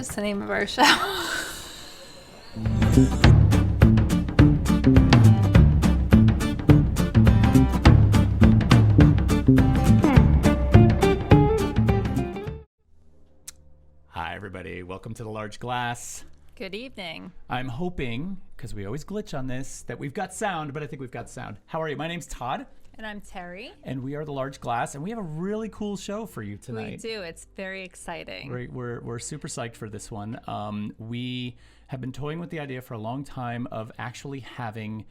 just the name of our show. Hi, everybody. Welcome to The Large Glass. Good evening. I'm hoping, because we always glitch on this, that we've got sound, but I think we've got sound. How are you? My name's Todd. And I'm Terry. And we are The Large Glass, and we have a really cool show for you tonight. We do. It's very exciting. We're super psyched for this one. We have been toying with the idea for a long time of actually having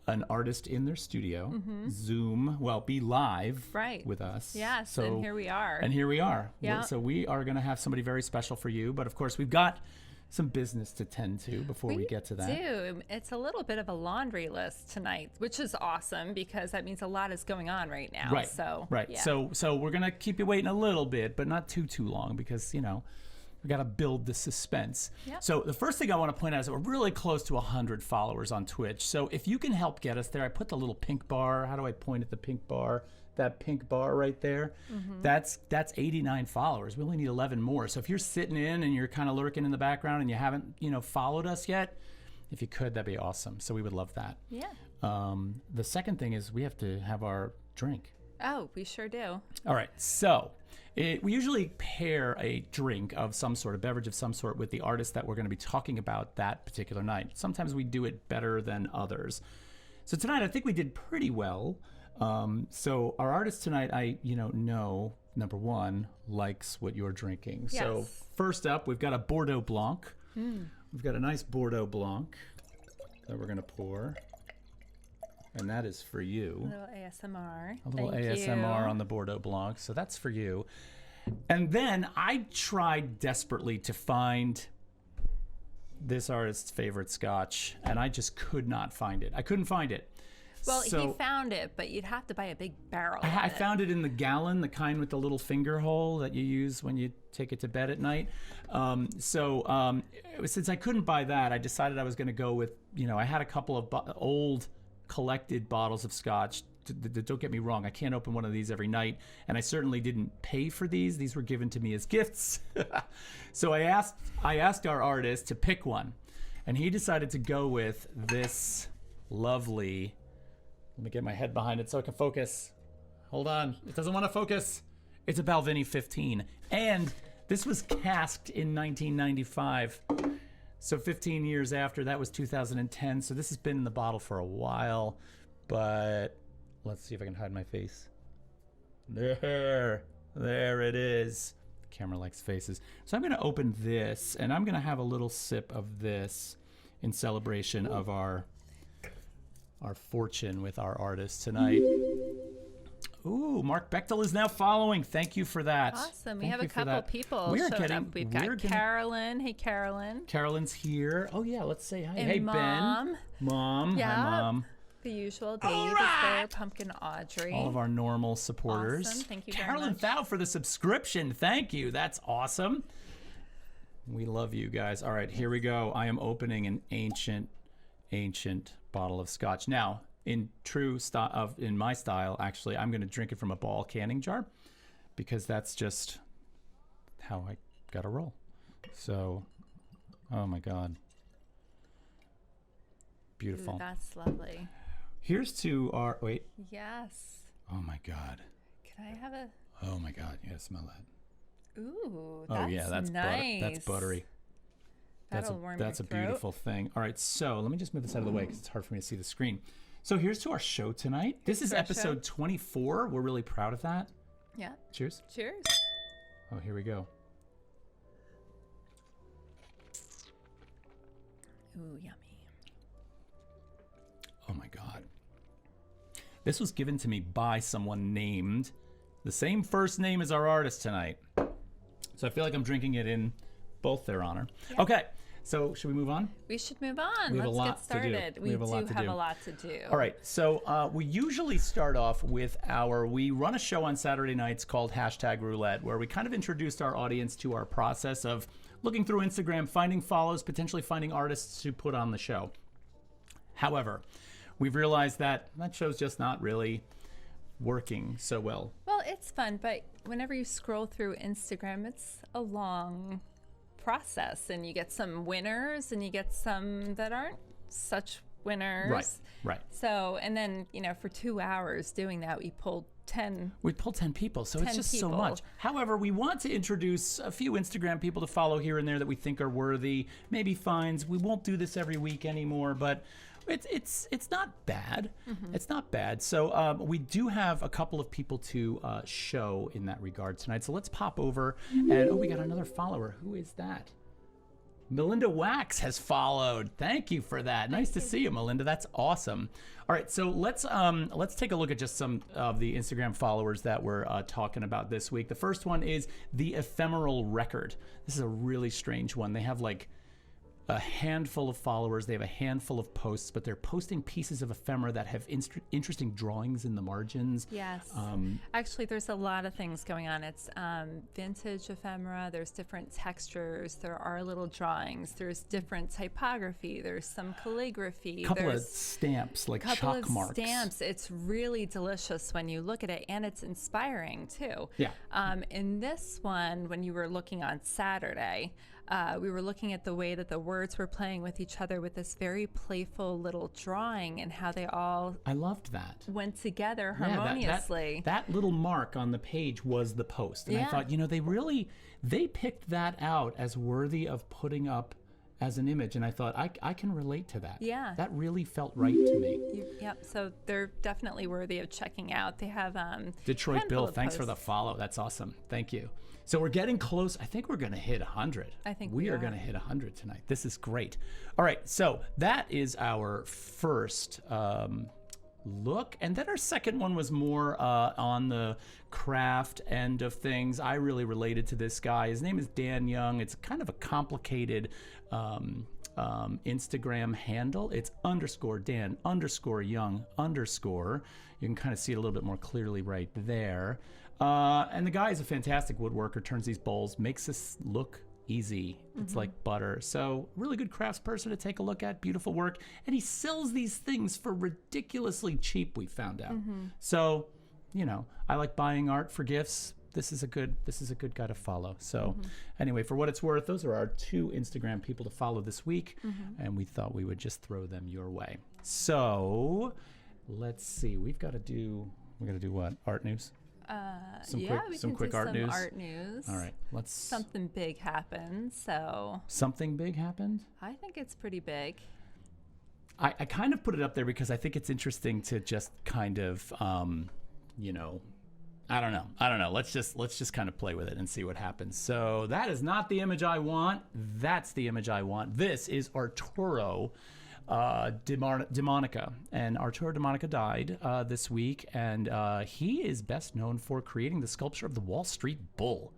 an artist in their studio, Zoom, be live with us. Yes, and here we are. And here we are. Yeah. So we are going to have somebody very special for you, but of course we've got some business to tend to before we get to that. We do. It's a little bit of a laundry list tonight, which is awesome because that means a lot is going on right now. Right. So, right. Yeah. So we're going to keep you waiting a little bit, but not too long because, you know, we got to build the suspense. Yep. So the first thing I want to point out is that we're really close to 100 followers on Twitch. So if you can help get us there, I put the little pink bar. How do I point at the pink bar? That pink bar right there, that's 89 followers. We only need 11 more. So if you're sitting in and you're kind of lurking in the background and you haven't, followed us yet, if you could, that'd be awesome. So we would love that. Yeah. The second thing is we have to have our drink. Oh, we sure do. All right. So we usually pair a drink of some sort, a beverage of some sort, with the artist that we're going to be talking about that particular night. Sometimes we do it better than others. So tonight, I think we did pretty well. So our artist tonight, I know, number one, likes what you're drinking. Yes. So first up, we've got a Bordeaux Blanc. We've got a nice Bordeaux Blanc that we're going to pour. And that is for you. A little ASMR. A little Thank ASMR you. on the Bordeaux Blanc. So that's for you. And then I tried desperately to find this artist's favorite scotch, and I just could not find it. I couldn't find it. Well, So he found it, but you'd have to buy a big barrel. I found it in the gallon, the kind with the little finger hole that you use when you take it to bed at night. Since I couldn't buy that, I decided I was going to go with, I had a couple of old collected bottles of scotch. Don't get me wrong, I can't open one of these every night, and I certainly didn't pay for these. These were given to me as gifts. So I asked our artist to pick one, and he decided to go with this lovely. Let me get my head behind it so I can focus. Hold on. It doesn't want to focus. It's a Balvenie 15. And this was casked in 1995. So 15 years after, that was 2010. So this has been in the bottle for a while. But let's see if I can hide my face. There it is. The camera likes faces. So I'm going to open this, and I'm going to have a little sip of this in celebration of our fortune with our artist tonight. Ooh, Mark Bechtel is now following. Thank you for that. Awesome. We have a couple people We are showing getting, up. We've got Carolyn. Hey, Carolyn. Carolyn's here. Oh, yeah, let's say hi. And hey, Mom. Ben. Mom. Yeah. Hi, Mom. The usual. Dave is there. Pumpkin Audrey. All of our normal supporters. Awesome. Thank you Carolyn very much. Thau for the subscription. Thank you. That's awesome. We love you guys. All right, here we go. I am opening an ancient bottle of scotch. Now, in my style, actually, I'm going to drink it from a ball canning jar because that's just how I got to roll. So, oh my God. Beautiful. Ooh, that's lovely. Here's to our, wait. Yes. Oh my God. Can I have a... Oh my God. You gotta smell that. Ooh, Oh yeah, that's nice. That's buttery. That'll warm That's your a throat. beautiful thing. All right, so let me just move this out of the way because it's hard for me to see the screen. So here's to our show tonight. This is episode 24. We're really proud of that. Yeah. Cheers. Cheers. Oh, here we go. Ooh, yummy. Oh my God. This was given to me by someone named the same first name as our artist tonight. So I feel like I'm drinking it in both their honor. Yeah. Okay. So should we move on? We should move on. Let's get started. We do have a lot to do. All right. So we usually start off with we run a show on Saturday nights called #Roulette, where we kind of introduced our audience to our process of looking through Instagram, finding follows, potentially finding artists to put on the show. However, we've realized that show's just not really working so well. Well, it's fun, but whenever you scroll through Instagram, it's a long process, and you get some winners and you get some that aren't such winners. Right. So, and then, for 2 hours doing that, we pulled 10 people, so it's just people. so much. However, we want to introduce a few Instagram people to follow here and there that we think are worthy. Maybe finds. We won't do this every week anymore, but it's not bad. It's not bad. So we do have a couple of people to show in that regard tonight. So let's pop over, and we got another follower. Who is that? Melinda Wax has followed. Thank you for that. Nice to see you, Melinda. That's awesome. All right, so let's take a look at just some of the Instagram followers that we're talking about this week. The first one is the Ephemeral Record. This is a really strange one. They have like a handful of followers. They have a handful of posts, but they're posting pieces of ephemera that have interesting drawings in the margins. Yes. Actually, there's a lot of things going on. It's vintage ephemera. There's different textures. There are little drawings. There's different typography. There's some calligraphy. Couple of stamps, like chalk marks. Stamps. It's really delicious when you look at it, and it's inspiring too. Yeah. In this one, when you were looking on Saturday, we were looking at the way that the words were playing with each other with this very playful little drawing, and how they all I loved that. Went together harmoniously. Yeah, that little mark on the page was the post. And I thought, they picked that out as worthy of putting up as an image. And I thought, I can relate to that. Yeah. That really felt right to me. Yep. So they're definitely worthy of checking out. They have Detroit Bill, thanks for the follow. That's awesome. Thank you. So we're getting close. I think we're going to hit 100. I think we are going to hit 100 tonight. This is great. All right. So that is our first look. And then our second one was more on the craft end of things. I really related to this guy. His name is Dan Young. It's kind of a complicated Instagram handle. It's _Dan_Young_. You can kind of see it a little bit more clearly right there. And the guy is a fantastic woodworker, turns these bowls, makes this look easy. It's like butter. So really good craftsperson to take a look at. Beautiful work. And he sells these things for ridiculously cheap, we found out. So, I like buying art for gifts. This is a good guy to follow. So anyway, for what it's worth, those are our two Instagram people to follow this week. And we thought we would just throw them your way. So let's see. We got to do what? Art news? Some quick art news. All right, Something big happened, so. Something big happened? I think it's pretty big. I kind of put it up there because I think it's interesting to just kind of, I don't know. Let's just kind of play with it and see what happens. So that is not the image I want. That's the image I want. This is Arturo DeMonica, and Arturo DeMonica died this week, and he is best known for creating the sculpture of the Wall Street Bull.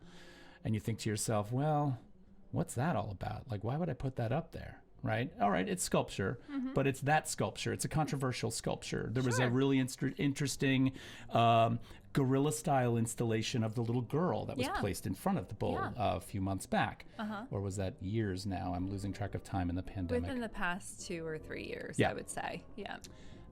And you think to yourself, well, what's that all about? Like, why would I put that up there? Right? All right, it's sculpture, but it's that sculpture. It's a controversial sculpture. There was a really interesting guerrilla-style installation of the little girl that was placed in front of the bull a few months back. Or was that years now? I'm losing track of time in the pandemic. Within the past 2 or 3 years, I would say. Yeah.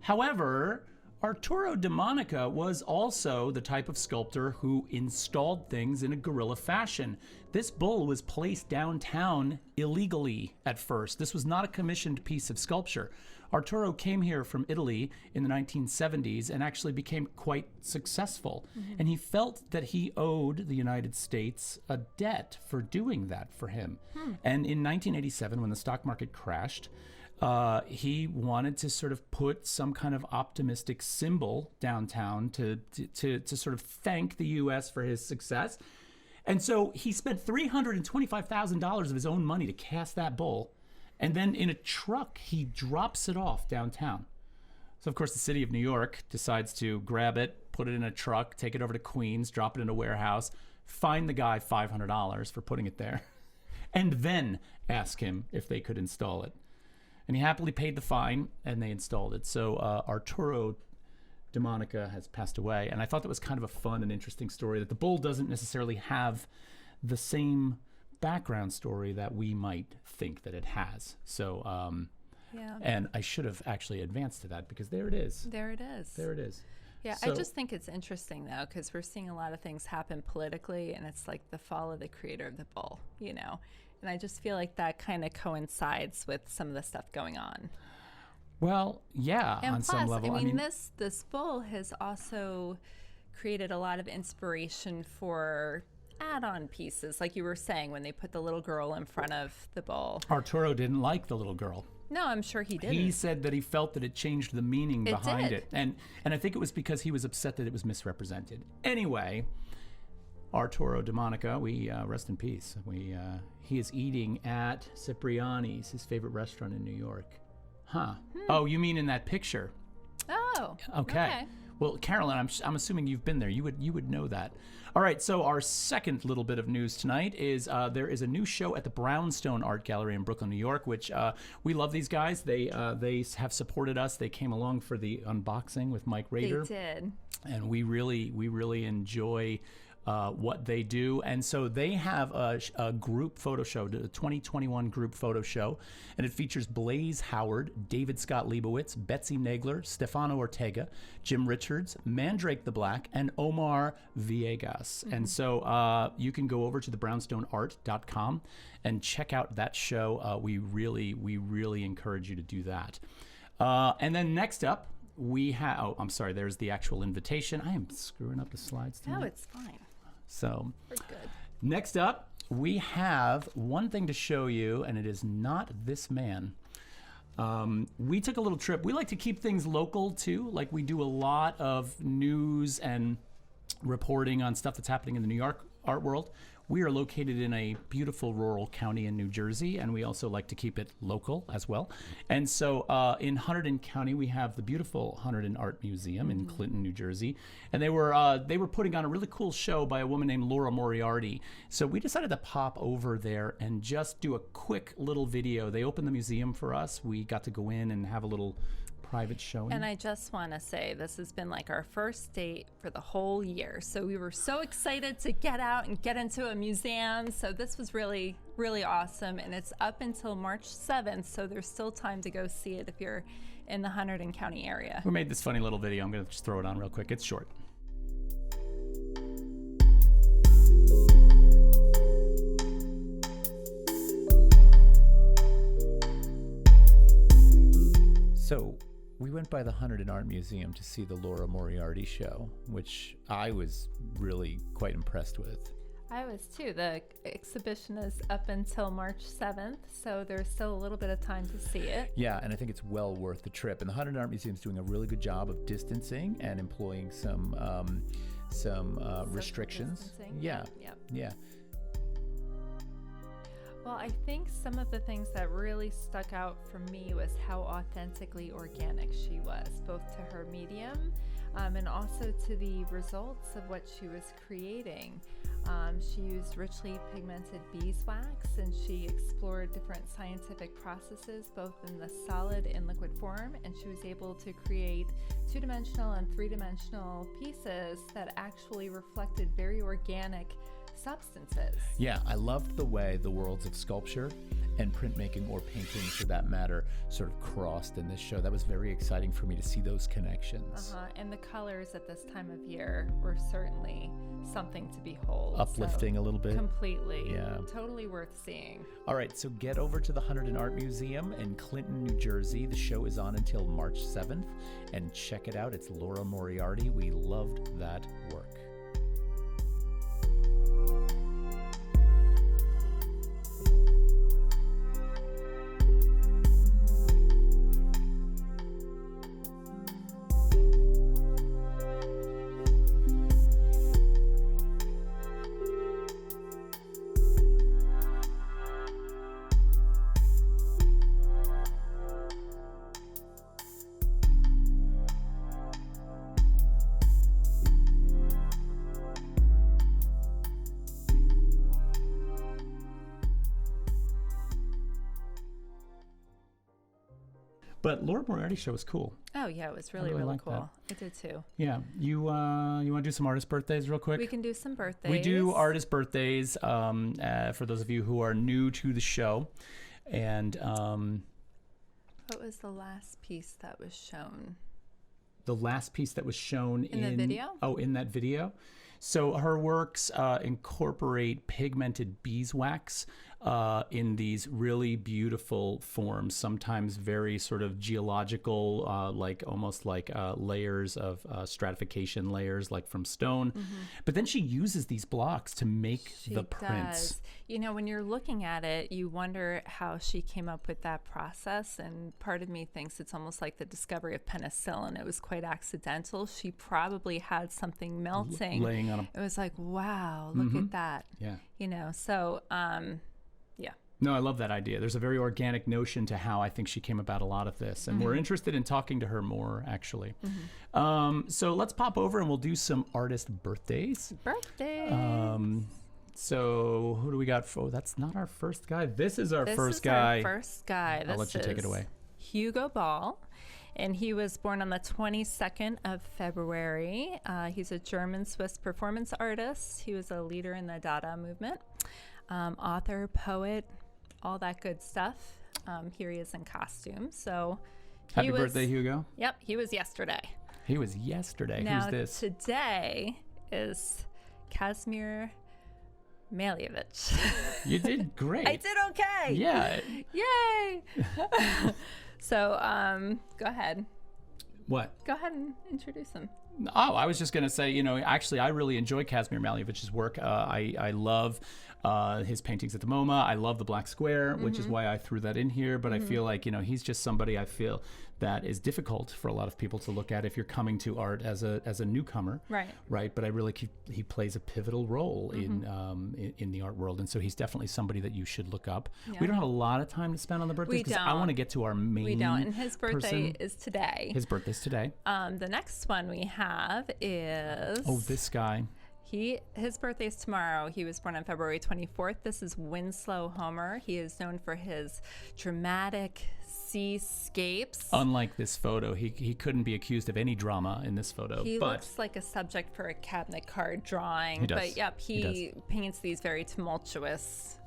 However, Arturo DeMonica was also the type of sculptor who installed things in a guerrilla fashion. This bull was placed downtown illegally at first. This was not a commissioned piece of sculpture. Arturo came here from Italy in the 1970s and actually became quite successful. And he felt that he owed the United States a debt for doing that for him. And in 1987, when the stock market crashed, he wanted to sort of put some kind of optimistic symbol downtown to sort of thank the U.S. for his success. And so he spent $325,000 of his own money to cast that bull. And then in a truck, he drops it off downtown. So, of course, the city of New York decides to grab it, put it in a truck, take it over to Queens, drop it in a warehouse, fine the guy $500 for putting it there, and then ask him if they could install it. And he happily paid the fine, and they installed it. So Arturo DeMonica has passed away. And I thought that was kind of a fun and interesting story, that the bull doesn't necessarily have the same background story that we might think that it has. So, and I should have actually advanced to that, because there it is. There it is. There it is. Yeah, so, I just think it's interesting, though, because we're seeing a lot of things happen politically, and it's like the fall of the creator of the bull, And I just feel like that kind of coincides with some of the stuff going on. Well, yeah, And on plus, some level. I mean, this bowl has also created a lot of inspiration for add-on pieces, like you were saying, when they put the little girl in front of the bowl. Arturo didn't like the little girl. No, I'm sure he didn't. He said that he felt that it changed the meaning behind did. it. And I think it was because he was upset that it was misrepresented. Anyway, Arturo DeMonica, we rest in peace. He is eating at Cipriani's, his favorite restaurant in New York. Huh. Oh, you mean in that picture? Oh. Okay. Well, Carolyn, I'm assuming you've been there. You would know that. All right. So our second little bit of news tonight is there is a new show at the Brownstone Art Gallery in Brooklyn, New York, which we love these guys. They have supported us. They came along for the unboxing with Mike Rader. They did. And we really enjoy what they do. And so they have a group photo show, the 2021 group photo show, and it features Blaze Howard, David Scott Leibowitz, Betsy Nagler, Stefano Ortega, Jim Richards, Mandrake the Black, and Omar Villegas. And so you can go over to thebrownstoneart.com and check out that show. We really encourage you to do that. And then next up, we have, oh, I'm sorry, there's the actual invitation. I am screwing up the slides tonight. No, it's fine. So, We're good. next up, we have one thing to show you, and it is not this man. We took a little trip. We like to keep things local, too. Like, we do a lot of news and reporting on stuff that's happening in the New York art world. We are located in a beautiful rural county in New Jersey, and we also like to keep it local as well. And so in Hunterdon County, we have the beautiful Hunterdon Art Museum in Clinton, New Jersey. And they were putting on a really cool show by a woman named Laura Moriarty. So we decided to pop over there and just do a quick little video. They opened the museum for us. We got to go in and have a little private showing. And I just want to say this has been like our first date for the whole year. So we were so excited to get out and get into a museum. So this was really awesome. And it's up until March 7th. So there's still time to go see it if you're in the Hunterdon County area. We made this funny little video. I'm going to just throw it on real quick. It's short. So we went by the Hunterdon Art Museum to see the Laura Moriarty show, which I was really quite impressed with. I was too. The exhibition is up until March 7th, so there's still a little bit of time to see it. Yeah, and I think it's well worth the trip. And the Hunterdon Art Museum is doing a really good job of distancing and employing some restrictions. Distancing. Yeah, yeah. Well, I think some of the things that really stuck out for me was how authentically organic she was, both to her medium and also to the results of what she was creating. She used richly pigmented beeswax, and she explored different scientific processes, both in the solid and liquid form, and she was able to create two-dimensional and three-dimensional pieces that actually reflected very organic substances. Yeah, I loved the way the worlds of sculpture and printmaking, or painting for that matter, sort of crossed in this show. That was very exciting for me to see those connections. And the colors at this time of year were certainly something to behold. Uplifting a little bit. Completely. Yeah. Totally worth seeing. All right, so get over to the Hunterdon Art Museum in Clinton, New Jersey. The show is on until March 7th, and check it out. It's Laura Moriarty. We loved that work. But Laura Moriarty's show was cool. Oh yeah, it was really liked cool. that. I did too. Yeah, you want to do some artist birthdays real quick? We can do some birthdays. We do artist birthdays for those of you who are new to the show. And what was the last piece that was shown? The last piece that was shown in the video? Oh, in that video. So her works incorporate pigmented beeswax in these really beautiful forms, sometimes very sort of geological, like almost like layers of stratification layers, like from stone. But then she uses these blocks to make the prints. Does. You know, when you're looking at it, you wonder how she came up with that process. And part of me thinks it's almost like the discovery of penicillin. It was quite accidental. She probably had something melting. Laying on It was like, wow, look at that. Yeah. You know, so, yeah. No, I love that idea. There's a very organic notion to how I think she came about a lot of this. And we're interested in talking to her more, actually. So let's pop over and we'll do some artist birthdays. So who do we got? Oh, that's not our first guy. This is our first guy. Our first guy. I'll let you take it away. Hugo Ball. And he was born on the 22nd of February. He's a German-Swiss performance artist. He was a leader in the Dada movement. Author, poet, all that good stuff. Here he is in costume. So Happy birthday, Hugo. Yep, he was yesterday. He was yesterday. Now, who's this? Today is Kazimir Malevich. You did great. I did okay. Yeah. Yay. So go ahead. What? Go ahead and introduce him. Oh, I was just going to say, you know, actually, I really enjoy Kazimir Malevich's work. I love his paintings at the MoMA. I love the Black Square, which is why I threw that in here. But I feel like, you know, he's just somebody I feel that is difficult for a lot of people to look at if you're coming to art as a newcomer. Right. But I really he plays a pivotal role in the art world. And so he's definitely somebody that you should look up. Yeah. We don't have a lot of time to spend on the birthdays because I want to get to our main We don't. And his birthday person. is today. His birthday's today. The next one we have is... Oh, this guy. His birthday is tomorrow. He was born on February 24th. This is Winslow Homer. He is known for his dramatic seascapes. Unlike this photo, he couldn't be accused of any drama in this photo. He looks like a subject for a cabinet card drawing. He does. But yep, he paints these very tumultuous,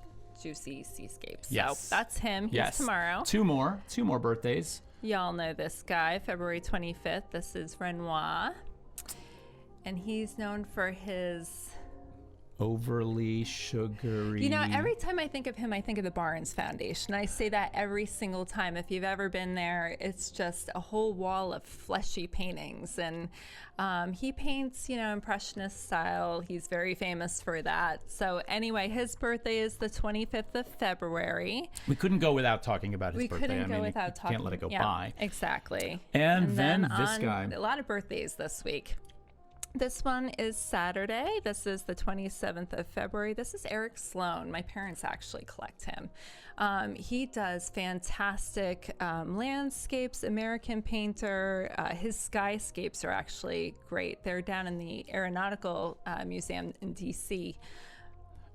juicy seascapes. Yes. So that's him. He's tomorrow. Two more birthdays. Y'all know this guy, February 25th. This is Renoir. And he's known for his... overly sugary... You know, every time I think of him, I think of the Barnes Foundation. I say that every single time. If you've ever been there, it's just a whole wall of fleshy paintings. And he paints, you know, Impressionist style. He's very famous for that. So anyway, his birthday is the 25th of February. We couldn't go without talking about his birthday. We couldn't go without talking. Can't let it go by. Exactly. And then this guy. A lot of birthdays this week. This one is Saturday. This is the 27th of February. This is Eric Sloan. My parents actually collect him. He does fantastic landscapes, American painter. His skyscapes are actually great. They're down in the Aeronautical Museum in D.C.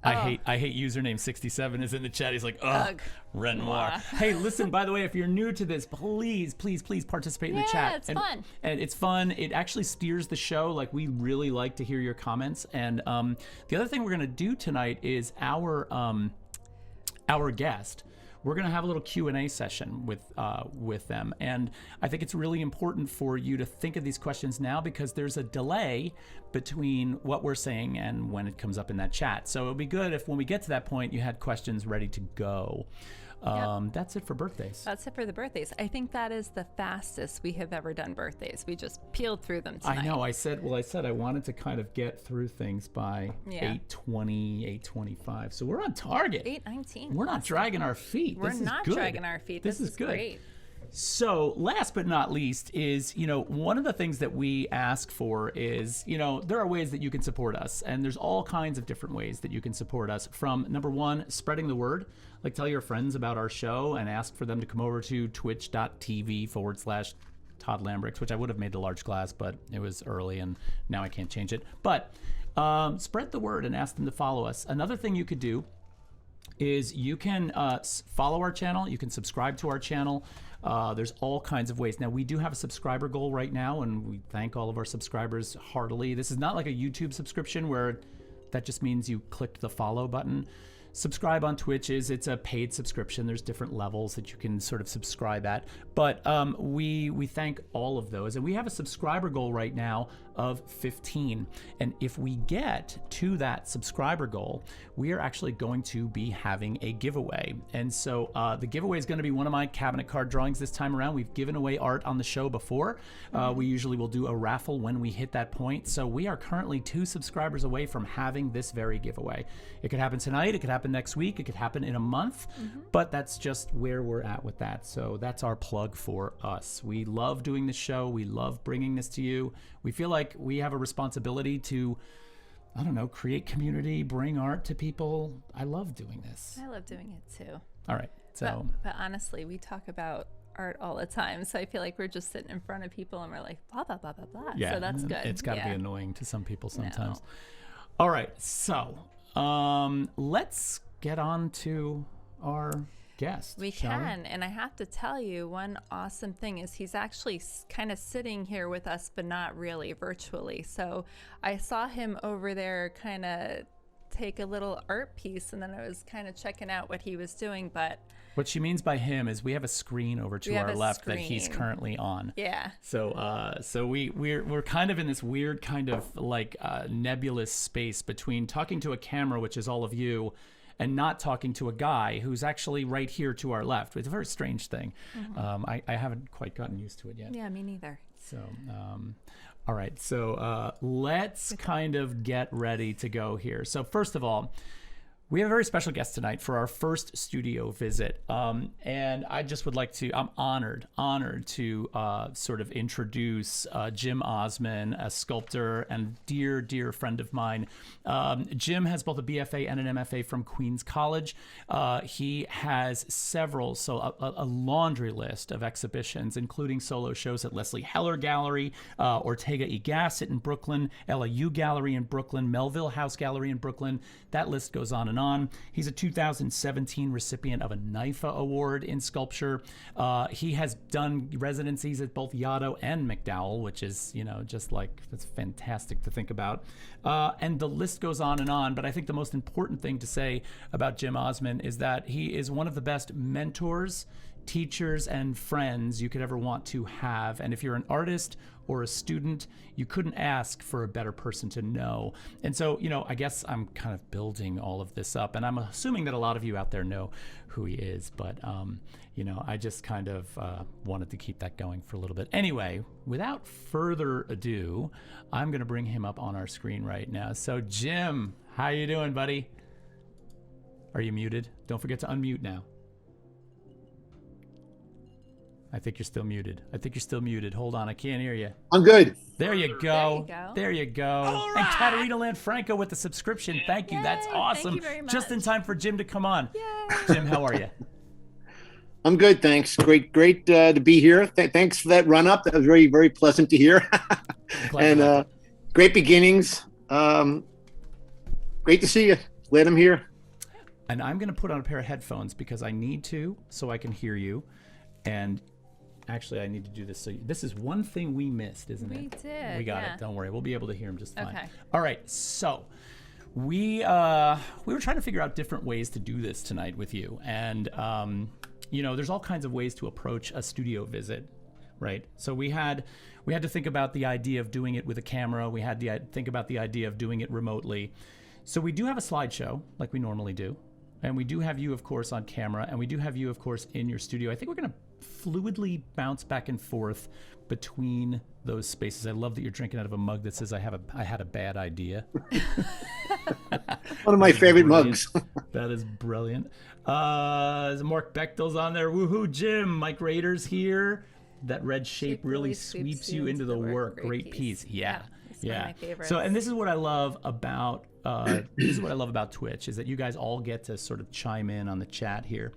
I hate username 67 is in the chat. He's like, ugh, Renoir. Hey, listen, by the way, if you're new to this, please participate in the chat. Yeah, it's fun. And it's fun. It actually steers the show. Like, we really like to hear your comments. And the other thing we're going to do tonight is our guest. We're going to have a little Q&A session with them. And I think it's really important for you to think of these questions now because there's a delay between what we're saying and when it comes up in that chat. So it'll be good if when we get to that point, you had questions ready to go. That's it for birthdays. That's it for the birthdays. I think that is the fastest we have ever done birthdays. We just peeled through them tonight. I know. I said I wanted to kind of get through things by 8:20, 8:25. So we're on target. 8:19. We're not dragging our feet. We're not dragging our feet. This is good. Great. So last but not least is, you know, one of the things that we ask for is, you know, there are ways that you can support us. And there's all kinds of different ways that you can support us. From number one, spreading the word. Like, tell your friends about our show and ask for them to come over to twitch.tv/toddlambrix, which I would have made the large glass, but it was early and now I can't change it. But spread the word and ask them to follow us. Another thing you could do is you can follow our channel. You can subscribe to our channel. There's all kinds of ways. Now, we do have a subscriber goal right now, and we thank all of our subscribers heartily. This is not like a YouTube subscription where that just means you click the follow button. subscribe on Twitch it's a paid subscription. There's different levels that you can sort of subscribe at. But we thank all of those. And we have a subscriber goal right now of 15. And if we get to that subscriber goal, we are actually going to be having a giveaway. And so the giveaway is going to be one of my cabinet card drawings this time around. We've given away art on the show before. We usually will do a raffle when we hit that point. So we are currently 2 subscribers away from having this very giveaway. It could happen tonight. It could happen next week. It could happen in a month. But that's just where we're at with that. So that's our plug for us. We love doing this show. We love bringing this to you. We feel like we have a responsibility to, I don't know, create community, bring art to people. I love doing this. I love doing it too. All right. So, but honestly, we talk about art all the time. So I feel like we're just sitting in front of people and we're like, blah, blah, blah, blah, blah. Yeah, so that's good. It's got to be annoying to some people sometimes. No. All right. So let's get on to our guest. We can. And I have to tell you, one awesome thing is he's actually kind of sitting here with us, but not really, virtually. So I saw him over there kind of take a little art piece, and then I was kind of checking out what he was doing. But what she means by him is we have a screen over to our left that he's currently on. Yeah. So we're kind of in this weird kind of like nebulous space between talking to a camera, which is all of you, and not talking to a guy who's actually right here to our left. It's a very strange thing. I haven't quite gotten used to it yet. Yeah, me neither. So, all right. So let's kind of get ready to go here. So first of all, we have a very special guest tonight for our first studio visit. And I just would like to, I'm honored to sort of introduce Jim Osman, a sculptor and dear friend of mine. Jim has both a BFA and an MFA from Queens College. He has a laundry list of exhibitions, including solo shows at Leslie Heller Gallery, Ortega y Gasset in Brooklyn, LAU Gallery in Brooklyn, Melville House Gallery in Brooklyn. That list goes on and on. He's a 2017 recipient of a NIFA award in sculpture. He has done residencies at both Yaddo and McDowell, which is, just like, that's fantastic to think about. And the list goes on and on. But I think the most important thing to say about Jim Osman is that he is one of the best mentors, teachers, and friends you could ever want to have. And if you're an artist or a student, you couldn't ask for a better person to know. And so, I guess I'm kind of building all of this up, and I'm assuming that a lot of you out there know who he is, but I just kind of wanted to keep that going for a little bit. Anyway, without further ado, I'm gonna bring him up on our screen right now. So Jim, how you doing, buddy? Are you muted? Don't forget to unmute now. I think you're still muted. Hold on, I can't hear you. I'm good. There you go. There you go. All right. And Katerina Lanfranco with the subscription. Thank you. Yay. That's awesome. Thank you very much. Just in time for Jim to come on. Yay. Jim, how are you? I'm good, thanks. Great to be here. Thanks for that run-up. That was very, very pleasant to hear. And great beginnings. Great to see you. Glad I'm here. And I'm going to put on a pair of headphones because I need to, so I can hear you. And actually, I need to do this. So this is one thing we missed, isn't it? We did. We got it. Don't worry. We'll be able to hear him just fine. Okay. All right. So we were trying to figure out different ways to do this tonight with you. And, there's all kinds of ways to approach a studio visit, right? So we had to think about the idea of doing it with a camera. We had to think about the idea of doing it remotely. So we do have a slideshow like we normally do. And we do have you, of course, on camera. And we do have you, of course, in your studio. I think we're going to fluidly bounce back and forth between those spaces. I love that you're drinking out of a mug that says I had a bad idea. One of my favorite mugs. That is brilliant. Mark Bechtel's on there. Woohoo, Jim. Mike Rader's here. That red shape really sweeps you into the work. Great piece. Yeah. It's one of my favorites. So, and this is what I love about Twitch, is that you guys all get to sort of chime in on the chat here.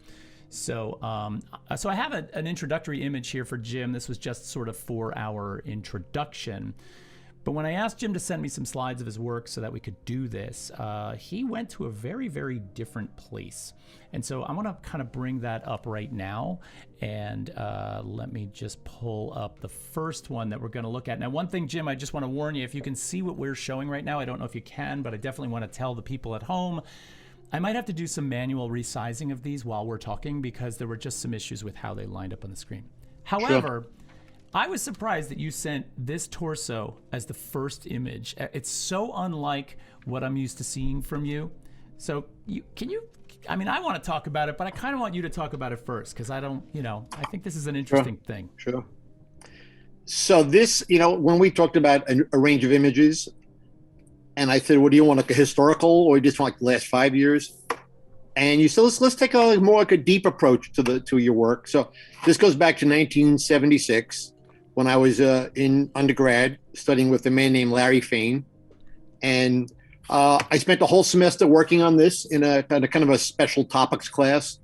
So I have an introductory image here for Jim. This was just sort of for our introduction. But when I asked Jim to send me some slides of his work so that we could do this, he went to a very, very different place. And so I want to kind of bring that up right now. And let me just pull up the first one that we're going to look at. Now, one thing, Jim, I just want to warn you, if you can see what we're showing right now, I don't know if you can, but I definitely want to tell the people at home, I might have to do some manual resizing of these while we're talking because there were just some issues with how they lined up on the screen. However, I was surprised that you sent this torso as the first image. It's so unlike what I'm used to seeing from you. So I mean, I want to talk about it, but I kind of want you to talk about it first because I think this is an interesting thing. Sure. So this, when we talked about a range of images, and I said, what do you want, like a historical, or you just want like the last 5 years? And you said, let's take a more like a deep approach to your work. So this goes back to 1976 when I was in undergrad studying with a man named Larry Fain. And I spent the whole semester working on this in a kind of a special topics class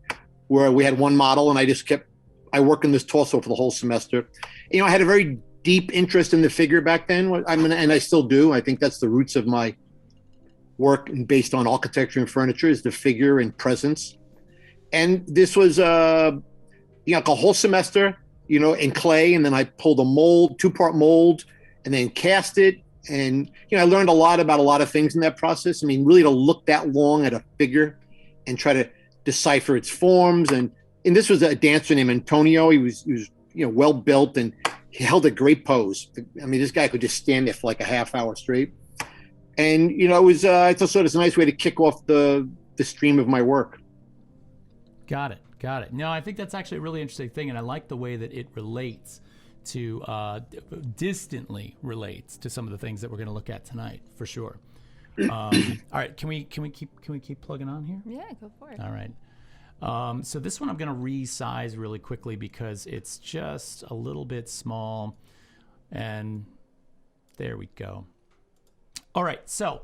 where we had one model, and I worked on this torso for the whole semester. I had a very deep interest in the figure back then. And I still do. I think that's the roots of my work based on architecture and furniture is the figure and presence. And this was, like a whole semester, in clay. And then I pulled a mold, 2-part mold, and then cast it. And, I learned a lot about a lot of things in that process. I mean, really to look that long at a figure and try to decipher its forms. And this was a dancer named Antonio. He was well built, and he held a great pose. I mean, this guy could just stand there for like a half hour straight. And, it was, I thought it's a nice way to kick off the stream of my work. Got it. No, I think that's actually a really interesting thing. And I like the way that it relates to, distantly relates to some of the things that we're going to look at tonight, for sure. All right. Can we keep plugging on here? Yeah, go for it. All right. So this one I'm going to resize really quickly because it's just a little bit small. And there we go. All right, so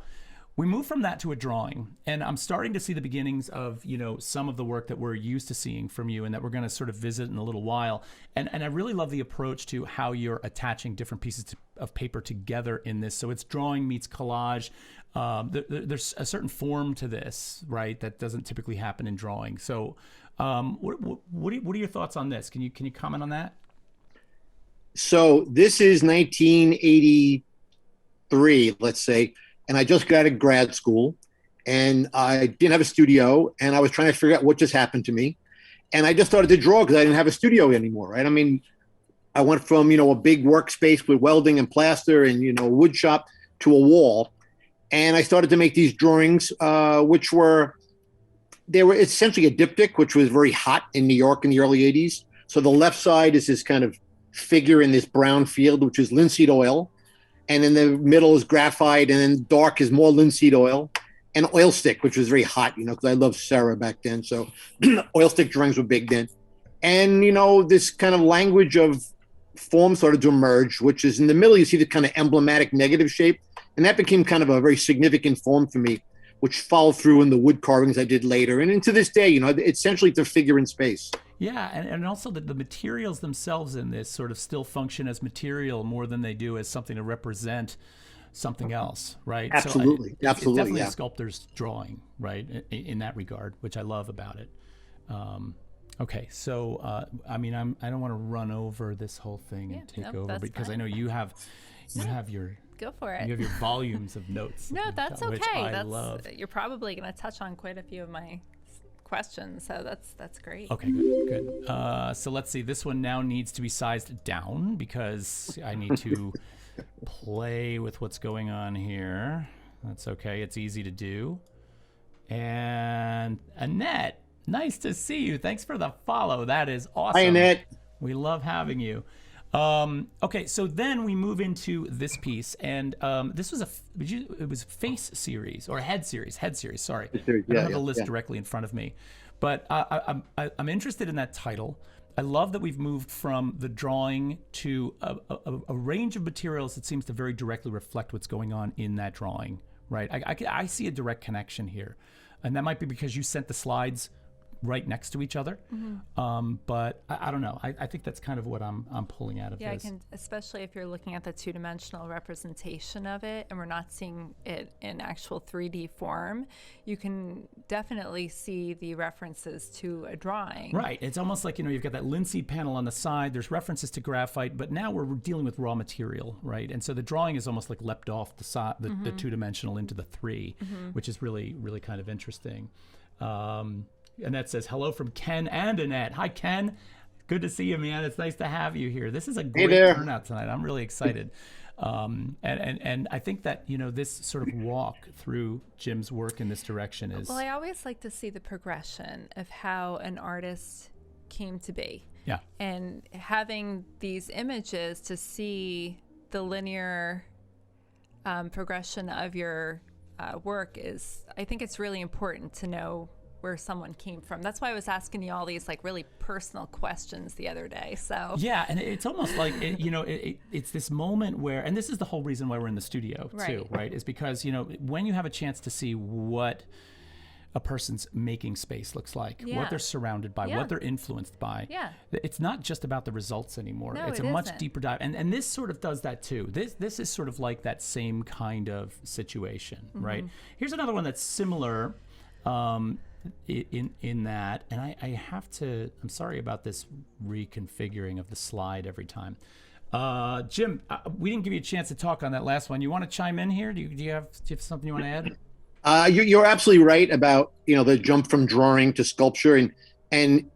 we move from that to a drawing, and I'm starting to see the beginnings of, some of the work that we're used to seeing from you and that we're going to sort of visit in a little while. And I really love the approach to how you're attaching different pieces of paper together in this. So it's drawing meets collage. There's a certain form to this, right, that doesn't typically happen in drawing. So what are your thoughts on this? Can you comment on that? So this is 1983, let's say, and I just got out of grad school, and I didn't have a studio, and I was trying to figure out what just happened to me. And I just started to draw because I didn't have a studio anymore, right? I mean, I went from, a big workspace with welding and plaster and, a wood shop to a wall. And I started to make these drawings, they were essentially a diptych, which was very hot in New York in the early 80s. So the left side is this kind of figure in this brown field, which is linseed oil. And in the middle is graphite, and then dark is more linseed oil, and oil stick, which was very hot, because I loved Sarah back then. So oil stick drawings were big then. And, this kind of language of form started to emerge, which is in the middle, you see the kind of emblematic negative shape. And that became kind of a very significant form for me, which followed through in the wood carvings I did later. And to this day, essentially it's a figure in space. Yeah, and also the materials themselves in this sort of still function as material more than they do as something to represent something else, right? Absolutely, so absolutely. It's definitely yeah. a sculptor's drawing, right, in that regard, which I love about it. Okay, so I don't want to run over this whole thing and take over because I know you have your. Go for it. You have your volumes of notes. No, that's okay. Which I love. You're probably going to touch on quite a few of my questions, so that's great. Okay, good. So let's see. This one now needs to be sized down because I need to play with what's going on here. That's okay. It's easy to do. And Annette, nice to see you. Thanks for the follow. That is awesome. Hi, Annette. We love having you. Okay, so then we move into this piece, and this was it was face series or head series. Sorry, I don't have the list directly in front of me, but I'm interested in that title. I love that we've moved from the drawing to a range of materials that seems to very directly reflect what's going on in that drawing. Right, I see a direct connection here, and that might be because you sent the slides right next to each other. But I don't know. I think that's kind of what I'm pulling out of Yeah, this. I can, especially if you're looking at the two-dimensional representation of it and we're not seeing it in actual 3D form, you can definitely see the references to a drawing. Right. It's almost like, you've got that linseed panel on the side. There's references to graphite, but now we're dealing with raw material, right? And so the drawing is almost like leapt off the side, the two-dimensional into the three, which is really, really kind of interesting. Annette says, hello from Ken and Annette. Hi, Ken. Good to see you, man. It's nice to have you here. This is a great turnout tonight. I'm really excited. And I think that, this sort of walk through Jim's work in this direction is... Well, I always like to see the progression of how an artist came to be. Yeah. And having these images to see the linear progression of your work is, I think it's really important to know where someone came from. That's why I was asking you all these like really personal questions the other day. So yeah, and it's almost like it's this moment where, and this is the whole reason why we're in the studio too, right? Is because when you have a chance to see what a person's making space looks like, what they're surrounded by, what they're influenced by. Yeah. It's not just about the results anymore. No, it's a much deeper dive. And this sort of does that too. This is sort of like that same kind of situation, right? Here's another one that's similar in that, and I have to, I'm sorry about this reconfiguring of the slide every time. Jim, we didn't give you a chance to talk on that last one. You want to chime in here? Do you have something you want to add? You're absolutely right about the jump from drawing to sculpture, and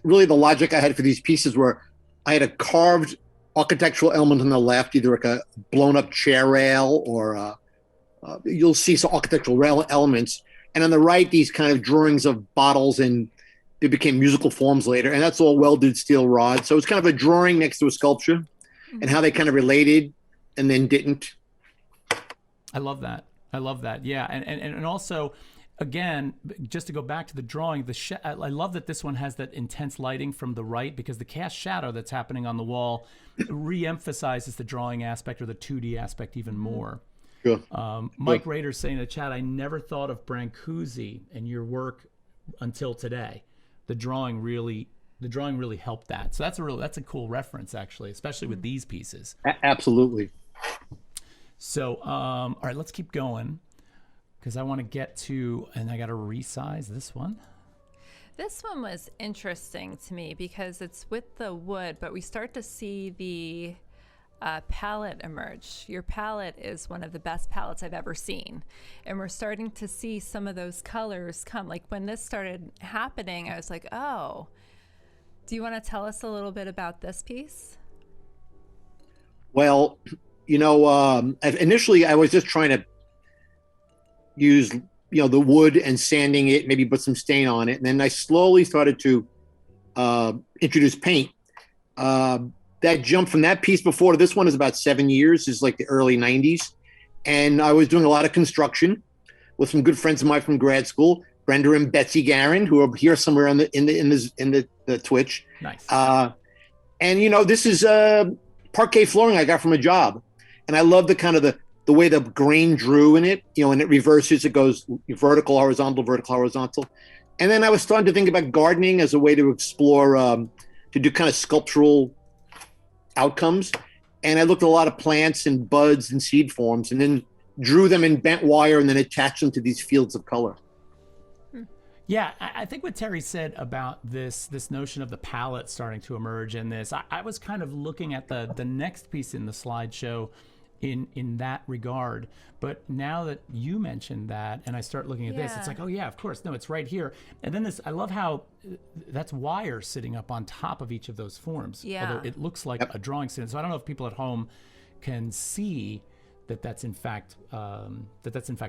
really the logic I had for these pieces were I had a carved architectural element on the left, either like a blown up chair rail or you'll see some architectural rail elements, and on the right these kind of drawings of bottles, and they became musical forms later, and that's all welded steel rod. So it's kind of a drawing next to a sculpture, and how they kind of related and then didn't. I love that. Yeah, and also, again, just to go back to the drawing, I love that this one has that intense lighting from the right, because the cast shadow that's happening on the wall re-emphasizes the drawing aspect or the 2D aspect even more. Sure. Mike Rader's saying in the chat, I never thought of Brancusi and your work until today. The drawing really helped that. So that's a cool reference, actually, especially with these pieces. Absolutely. So, all right, let's keep going, because I want to get to, and I got to resize this one. This one was interesting to me because it's with the wood, but we start to see the palette emerge. Your palette is one of the best palettes I've ever seen. And we're starting to see some of those colors come. Like when this started happening, I was like, oh, do you want to tell us a little bit about this piece? Well, initially I was just trying to use, the wood and sanding it, maybe put some stain on it. And then I slowly started to introduce paint. That jump from that piece before to this one is about 7 years, is like the early 90s. And I was doing a lot of construction with some good friends of mine from grad school, Brenda and Betsy Garin, who are here somewhere in the Twitch. Nice. And this is parquet flooring I got from a job. And I love the kind of the way the grain drew in it, and it reverses, it goes vertical, horizontal. And then I was starting to think about gardening as a way to explore, to do kind of sculptural outcomes. And I looked at a lot of plants and buds and seed forms, and then drew them in bent wire and then attached them to these fields of color. Yeah, I think what Terry said about this notion of the palette starting to emerge in this, I was kind of looking at the next piece in the slideshow in that regard. But now that you mentioned that, and I start looking at this, it's like, oh yeah, of course, no, it's right here. And then I love how that's wire sitting up on top of each of those forms. Yeah. Although it looks like a drawing stand. So I don't know if people at home can see that's in fact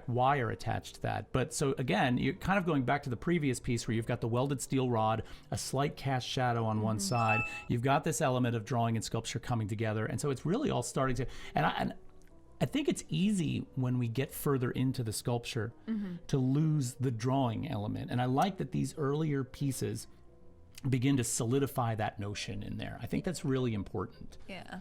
wire attached to that. But so again, you're kind of going back to the previous piece where you've got the welded steel rod, a slight cast shadow on one side. You've got this element of drawing and sculpture coming together, and so it's really all starting to. And I think it's easy when we get further into the sculpture to lose the drawing element. And I like that these earlier pieces begin to solidify that notion in there. I think that's really important. Yeah.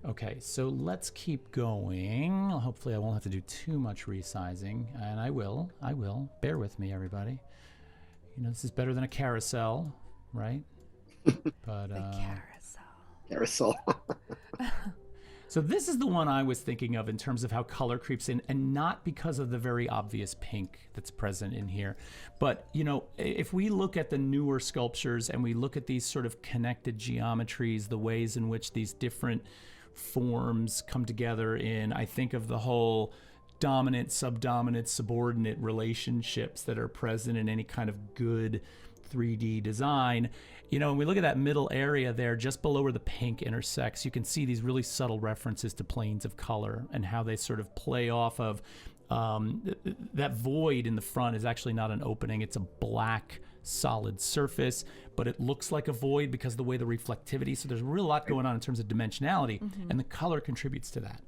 Okay, so let's keep going. Hopefully I won't have to do too much resizing, and I will. Bear with me, everybody. This is better than a carousel, right? But The Carousel. so this is the one I was thinking of in terms of how color creeps in, and not because of the very obvious pink that's present in here. But, if we look at the newer sculptures and we look at these sort of connected geometries, the ways in which these different forms come together I think of the whole dominant, subdominant, subordinate relationships that are present in any kind of good 3D design. When we look at that middle area there, just below where the pink intersects, you can see these really subtle references to planes of color and how they sort of play off of that void in the front is actually not an opening. It's a black solid surface, but it looks like a void because of the way the reflectivity. So there's a real lot going on in terms of dimensionality, and the color contributes to that.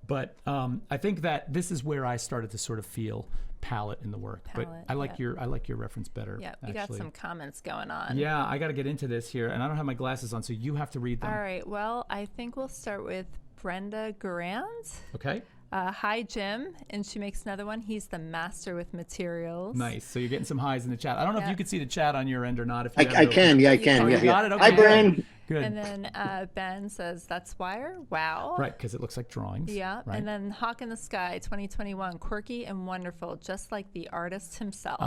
But I think that this is where I started to sort of feel palette in the work. But I like your reference better. Yeah, we got some comments going on. Yeah, I got to get into this here, and I don't have my glasses on, so you have to read them. All right. Well, I think we'll start with Brenda Garand. Okay. Hi, Jim. And she makes another one. He's the master with materials. Nice. So you're getting some highs in the chat. I don't know if you can see the chat on your end or not. If I can. Yeah, I can. Oh, you got it? Okay. Hi, Bran. Good. And then Ben says, that's wire. Wow. Right, because it looks like drawings. Yeah. Right. And then Hawk in the Sky 2021, quirky and wonderful, just like the artist himself.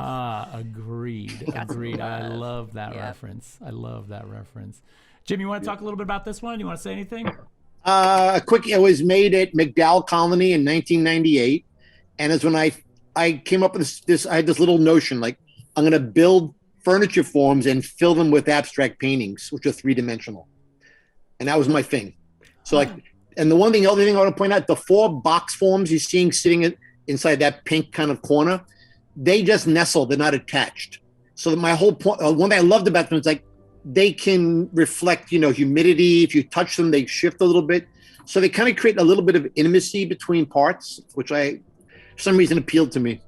Agreed. Agreed. I love that reference. I love that reference. Jim, you want to talk a little bit about this one? You want to say anything? It was made at McDowell Colony in 1998. And it's when I came up with this, I had this little notion, like, I'm going to build furniture forms and fill them with abstract paintings, which are 3-dimensional. And that was my thing. So and the other thing I want to point out, the 4 box forms you're seeing sitting inside that pink kind of corner, they just nestle, they're not attached. So my whole point, one thing I loved about them is like, they can reflect, humidity. If you touch them, they shift a little bit. So they kind of create a little bit of intimacy between parts, which for some reason appealed to me.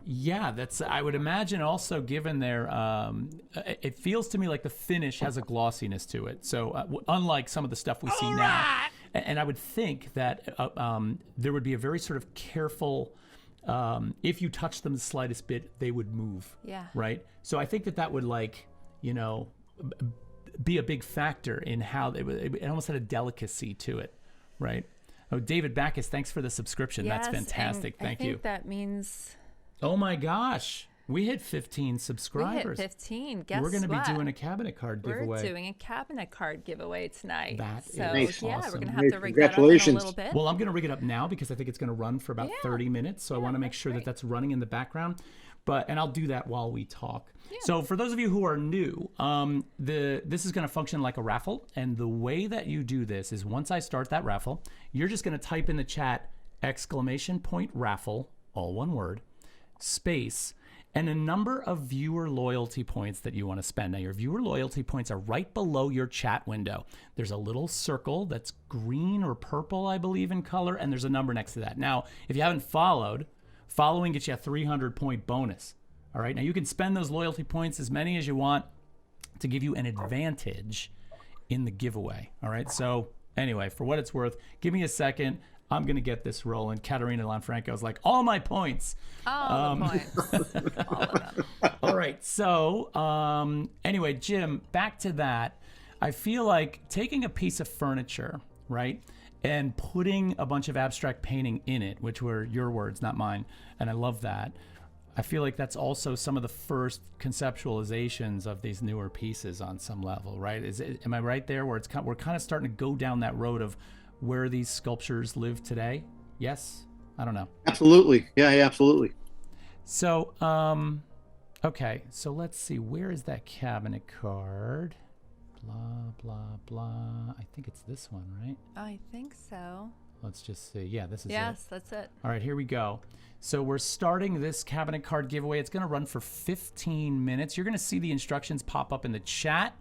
Yeah, I would imagine also given their, it feels to me like the finish has a glossiness to it. So unlike some of the stuff we see now, and I would think that there would be a very sort of careful, if you touch them the slightest bit, they would move. Yeah. Right. So I think that would be a big factor in how it almost had a delicacy to it. Right. Oh, David Backus, thanks for the subscription. Yes, that's fantastic. Thank you. I think that means... Oh my gosh. We hit 15 subscribers. We hit 15. Guess what? We're going to be doing a cabinet card giveaway. We're doing a cabinet card giveaway tonight. That is nice. Yeah, awesome. we're going to have to rig that up in a little bit. Well, I'm going to rig it up now because I think it's going to run for about 30 minutes. So I want to make sure that that's running in the background. And I'll do that while we talk. Yeah. So for those of you who are new, this is going to function like a raffle. And the way that you do this is once I start that raffle, you're just going to type in the chat !raffle, all one word, space, and a number of viewer loyalty points that you want to spend. Now, your viewer loyalty points are right below your chat window. There's a little circle that's green or purple, I believe, in color, and there's a number next to that. Now, if you haven't following gets you a 300-point bonus. All right, now you can spend those loyalty points as many as you want to give you an advantage in the giveaway. All right, so anyway, for what it's worth, give me a second. I'm going to get this rolling. Katerina Lanfranco is like, all my points. All the points. All of them. All right. So anyway, Jim, back to that. I feel like taking a piece of furniture, right, and putting a bunch of abstract painting in it, which were your words, not mine, and I love that. I feel like that's also some of the first conceptualizations of these newer pieces on some level, right? Am I right there where we're kind of starting to go down that road of where these sculptures live today? Yes? I don't know. Absolutely. Yeah, absolutely. So, okay. So let's see. Where is that cabinet card? Blah, blah, blah. I think it's this one, right? I think so. Let's just see. Yeah, this is it. Yes, that's it. All right, here we go. So we're starting this cabinet card giveaway. It's going to run for 15 minutes. You're going to see the instructions pop up in the chat,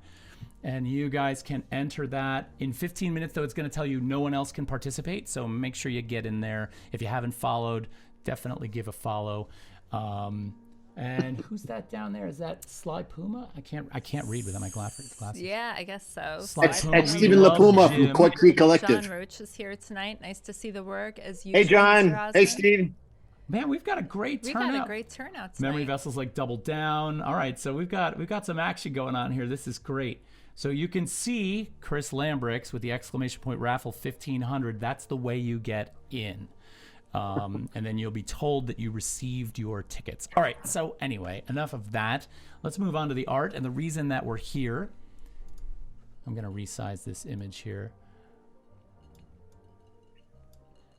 and you guys can enter that. In 15 minutes, though, it's going to tell you no one else can participate, so make sure you get in there. If you haven't followed, definitely give a follow. And who's that down there? Is that Sly Puma? I can't read without my glasses. Yeah, I guess so. That's Stephen LaPuma from Court Creek Collective. John Roach is here tonight. Nice to see the work as you. Hey, John. Hey, Steve. Man, we've got a great turnout. We got a great turnout tonight. Memory vessels like double down. All right, so we've got some action going on here. This is great. So you can see Chris Lambrix with the exclamation point raffle 1500. That's the way you get in. And then you'll be told that you received your tickets. All right, so anyway, enough of that. Let's move on to the art. And the reason that we're here, I'm going to resize this image here.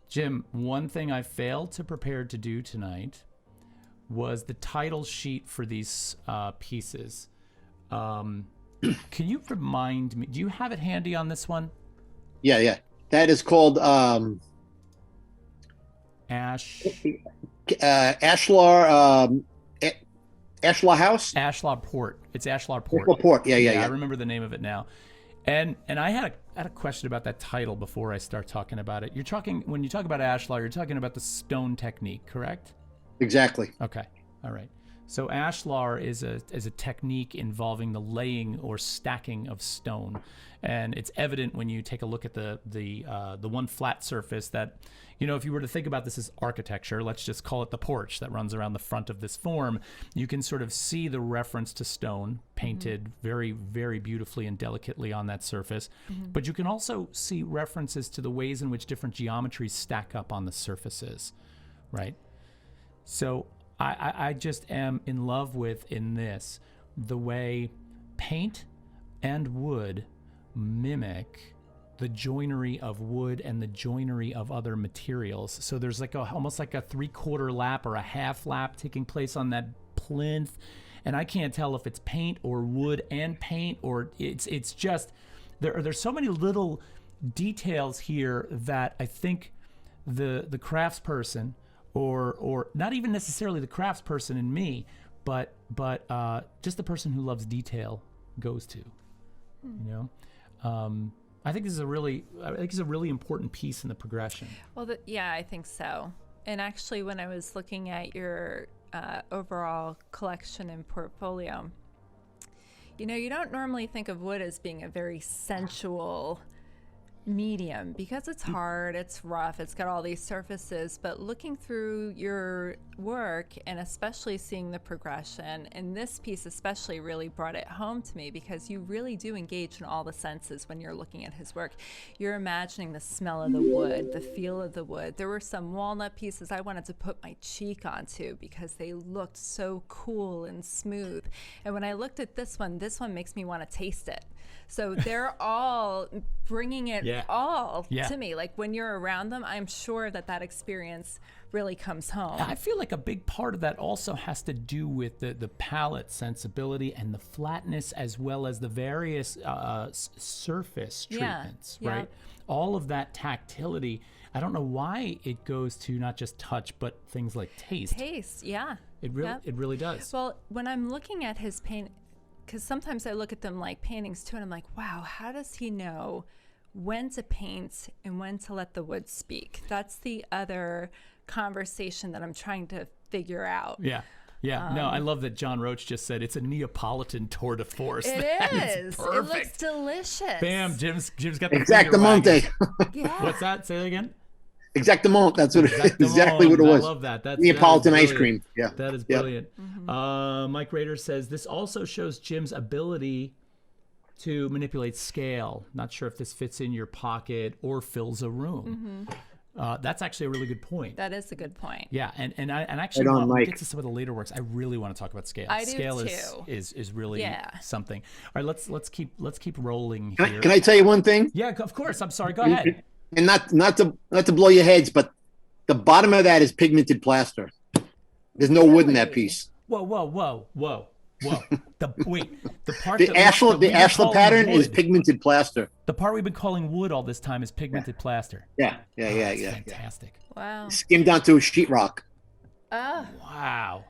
Jim, one thing I failed to prepare to do tonight was the title sheet for these pieces. Can you remind me, do you have it handy on this one? Yeah. That is called Ashlar Ashlar House? Ashlar Port. It's Ashlar Port. Ashlar Port. Yeah. I remember the name of it now. And I had a question about that title before I start talking about it. When you talk about Ashlar, you're talking about the stone technique, correct? Exactly. Okay. All right. So Ashlar is a technique involving the laying or stacking of stone, and it's evident when you take a look at the one flat surface that, if you were to think about this as architecture, let's just call it the porch that runs around the front of this form, you can sort of see the reference to stone painted very, very beautifully and delicately on that surface. But you can also see references to the ways in which different geometries stack up on the surfaces, right? So I just am in love with, in this, the way paint and wood mimic the joinery of wood and the joinery of other materials. So there's almost like a 3/4 lap or a half lap taking place on that plinth, and I can't tell if it's paint or wood and paint, or it's just there's so many little details here that I think the craftsperson, or not even necessarily the craftsperson in me, but just the person who loves detail goes to. I think this is a really important piece in the progression. Well, yeah, I think so. And actually, when I was looking at your overall collection and portfolio, you don't normally think of wood as being a very sensual medium because it's hard, it's rough, it's got all these surfaces. But looking through your work, and especially seeing the progression, and this piece especially really brought it home to me, because you really do engage in all the senses when you're looking at his work. You're imagining the smell of the wood, the feel of the wood. There were some walnut pieces I wanted to put my cheek onto because they looked so cool and smooth. And when I looked at this one makes me want to taste it. So they're all bringing it all to me. Like when you're around them, I'm sure that experience really comes home. I feel like a big part of that also has to do with the palette sensibility and the flatness, as well as the various surface treatments, right? All of that tactility. I don't know why it goes to not just touch, but things like taste. Taste, yeah. It really does. Well, when I'm looking at his paint, because sometimes I look at them like paintings too, and I'm like, wow, how does he know when to paint and when to let the wood speak? That's the other conversation that I'm trying to figure out. Yeah. No, I love that John Roach just said it's a Neapolitan tour de force. It is. It looks delicious. Bam, Jim's got the Exactamente. Yeah. What's that? Say that again. Exactement. That's what exactly what it was. I love that. That's Neapolitan ice cream. Yeah. That is brilliant. Mike Rader says this also shows Jim's ability to manipulate scale. Not sure if this fits in your pocket or fills a room. That's actually a really good point. That is a good point. Yeah, and actually, when we get to some of the later works, I really want to talk about scale. I scale do too. is really something. All right, let's keep rolling here. Can I tell you one thing? Yeah, of course. I'm sorry. Go ahead. And not to blow your heads, but the bottom of that is pigmented plaster. There's no wood in that piece. Whoa. The part the ashlar pattern is pigmented plaster. The part we've been calling wood all this time is pigmented plaster. Yeah. Fantastic. Wow. Skimmed onto a sheetrock. Oh. Wow.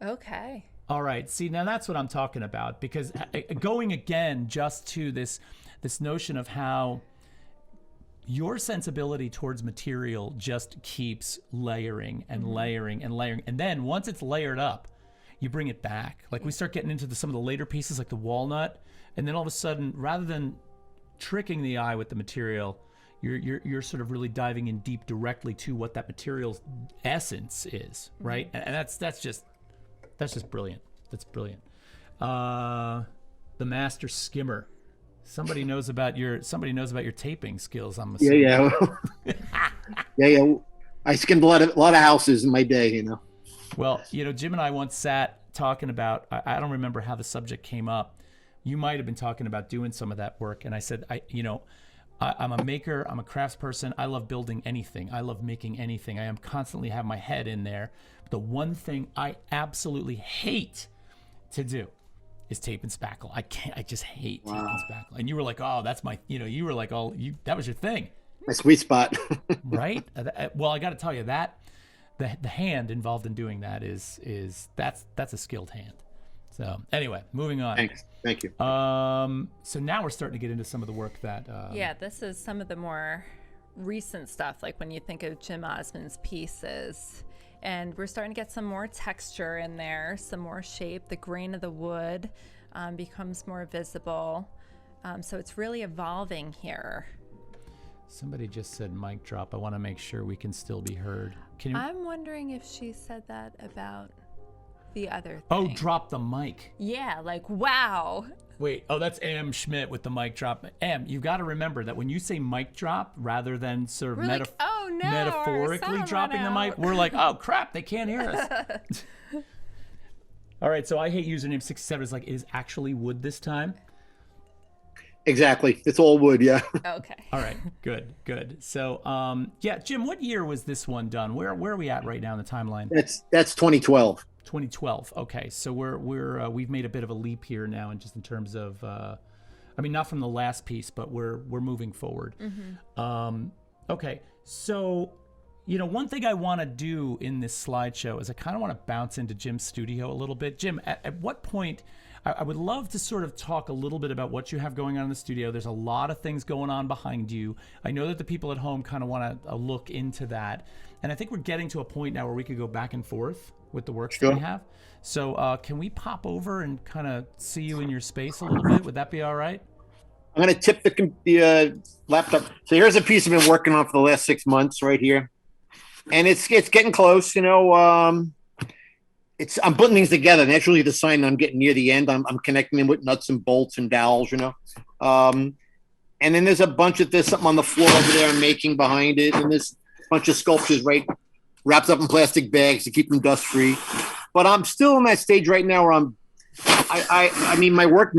Okay. All right. See, now that's what I'm talking about, because going again just to this notion of how your sensibility towards material just keeps layering and layering and layering. And then once it's layered up, you bring it back. Like we start getting into some of the later pieces, like the walnut. And then all of a sudden, rather than tricking the eye with the material, you're sort of really diving in deep directly to what that material's essence is, right? And that's just brilliant. That's brilliant. The master skimmer. Somebody knows about your taping skills, I'm assuming. Yeah. Yeah. I skimmed a lot of houses in my day, you know. Well, you know, Jim and I once sat talking about, I don't remember how the subject came up. You might have been talking about doing some of that work, and I said, I'm a maker, I'm a craftsperson, I love building anything, I love making anything. I am constantly have my head in there. But the one thing I absolutely hate to do is tape and spackle. I just hate tape and spackle. And you were like, oh, that's my, you were like, that was your thing. My sweet spot. Right? Well, I got to tell you that the hand involved in doing that that's a skilled hand. So anyway, moving on. Thanks. Thank you. So now we're starting to get into some of the work that. Yeah, this is some of the more recent stuff, like when you think of Jim Osman's pieces. And we're starting to get some more texture in there, some more shape. The grain of the wood becomes more visible. So it's really evolving here. Somebody just said mic drop. I want to make sure we can still be heard. Can you? I'm wondering if she said that about the other thing. Oh, drop the mic. Yeah, like, wow. Wait, that's Am Schmidt with the mic drop. Am, you've got to remember that when you say mic drop, rather than sort of metaphorically dropping the mic, we're like, oh crap, they can't hear us. All right, so I hate username 67 is like, it is actually wood this time. Exactly, it's all wood, yeah. Okay. All right, good. So, yeah, Jim, what year was this one done? Where are we at right now in the timeline? That's 2012. 2012. Okay, so we've made a bit of a leap here now, and just in terms of, I mean, not from the last piece, but we're moving forward. Mm-hmm. Okay, so one thing I want to do in this slideshow is I kind of want to bounce into Jim's studio a little bit. Jim, at what point? I would love to sort of talk a little bit about what you have going on in the studio. There's a lot of things going on behind you. I know that the people at home kind of want to look into that, and I think we're getting to a point now where we could go back and forth with the works that we have. So can we pop over and kind of see you in your space a little bit? Would that be all right? I'm going to tip the laptop. So here's a piece I've been working on for the last 6 months right here. And it's getting close, I'm putting things together. Naturally, the sign I'm getting near the end. I'm connecting them with nuts and bolts and dowels, And then there's something on the floor over there I'm making behind it. And there's a bunch of sculptures wrapped up in plastic bags to keep them dust free. But I'm still in that stage right now where I mean, my work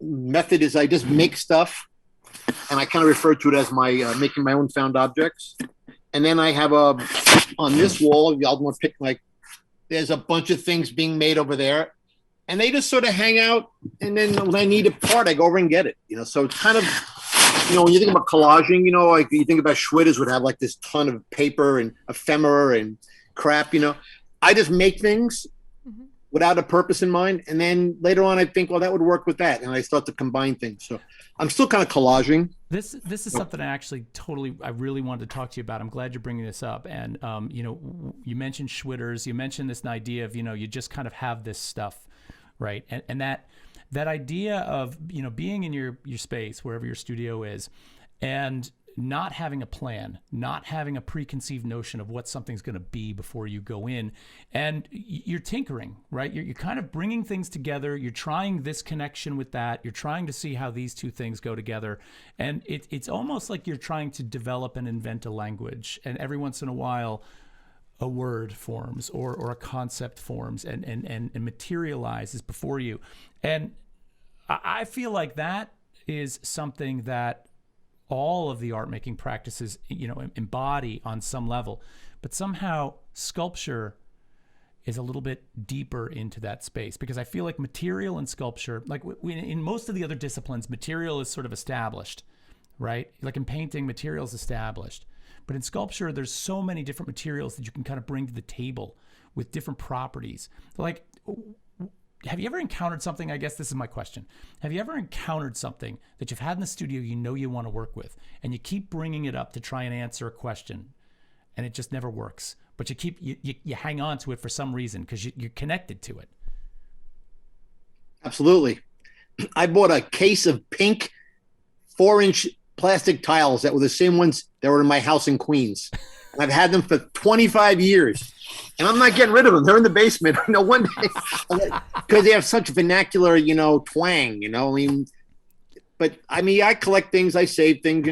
method is I just make stuff, and I kind of refer to it as my making my own found objects. And then I have on this wall, y'all want to pick there's a bunch of things being made over there, and they just sort of hang out. And then when I need a part, I go over and get it. So it's kind of, when you think about collaging, like you think about Schwitters would have like this ton of paper and ephemera and crap. I just make things without a purpose in mind, and then later on I think, well, that would work with that, and I start to combine things. So I'm still kind of collaging. This is something I really wanted to talk to you about. I'm glad you're bringing this up. And you mentioned Schwitters, you mentioned this idea of you just kind of have this stuff, right? And that idea of being in your space, wherever your studio is, and not having a plan, not having a preconceived notion of what something's going to be before you go in, and you're tinkering, right? You're kind of bringing things together. You're trying this connection with that. You're trying to see how these two things go together. And it's almost like you're trying to develop and invent a language. And every once in a while, a word forms or a concept forms and materializes before you. And I feel like that is something that all of the art making practices, embody on some level, but somehow sculpture is a little bit deeper into that space, because I feel like material and sculpture, like in most of the other disciplines, material is sort of established, right? Like in painting, material is established, but in sculpture, there's so many different materials that you can kind of bring to the table with different properties. Like, have you ever encountered something? I guess this is my question. Have you ever encountered something that you've had in the studio you want to work with, and you keep bringing it up to try and answer a question, and it just never works, but you hang on to it for some reason because you're connected to it? Absolutely. I bought a case of pink 4-inch plastic tiles that were the same ones that were in my house in Queens. And I've had them for 25 years. And I'm not getting rid of them. They're in the basement. One day, because they have such vernacular, twang, but I collect things. I save things,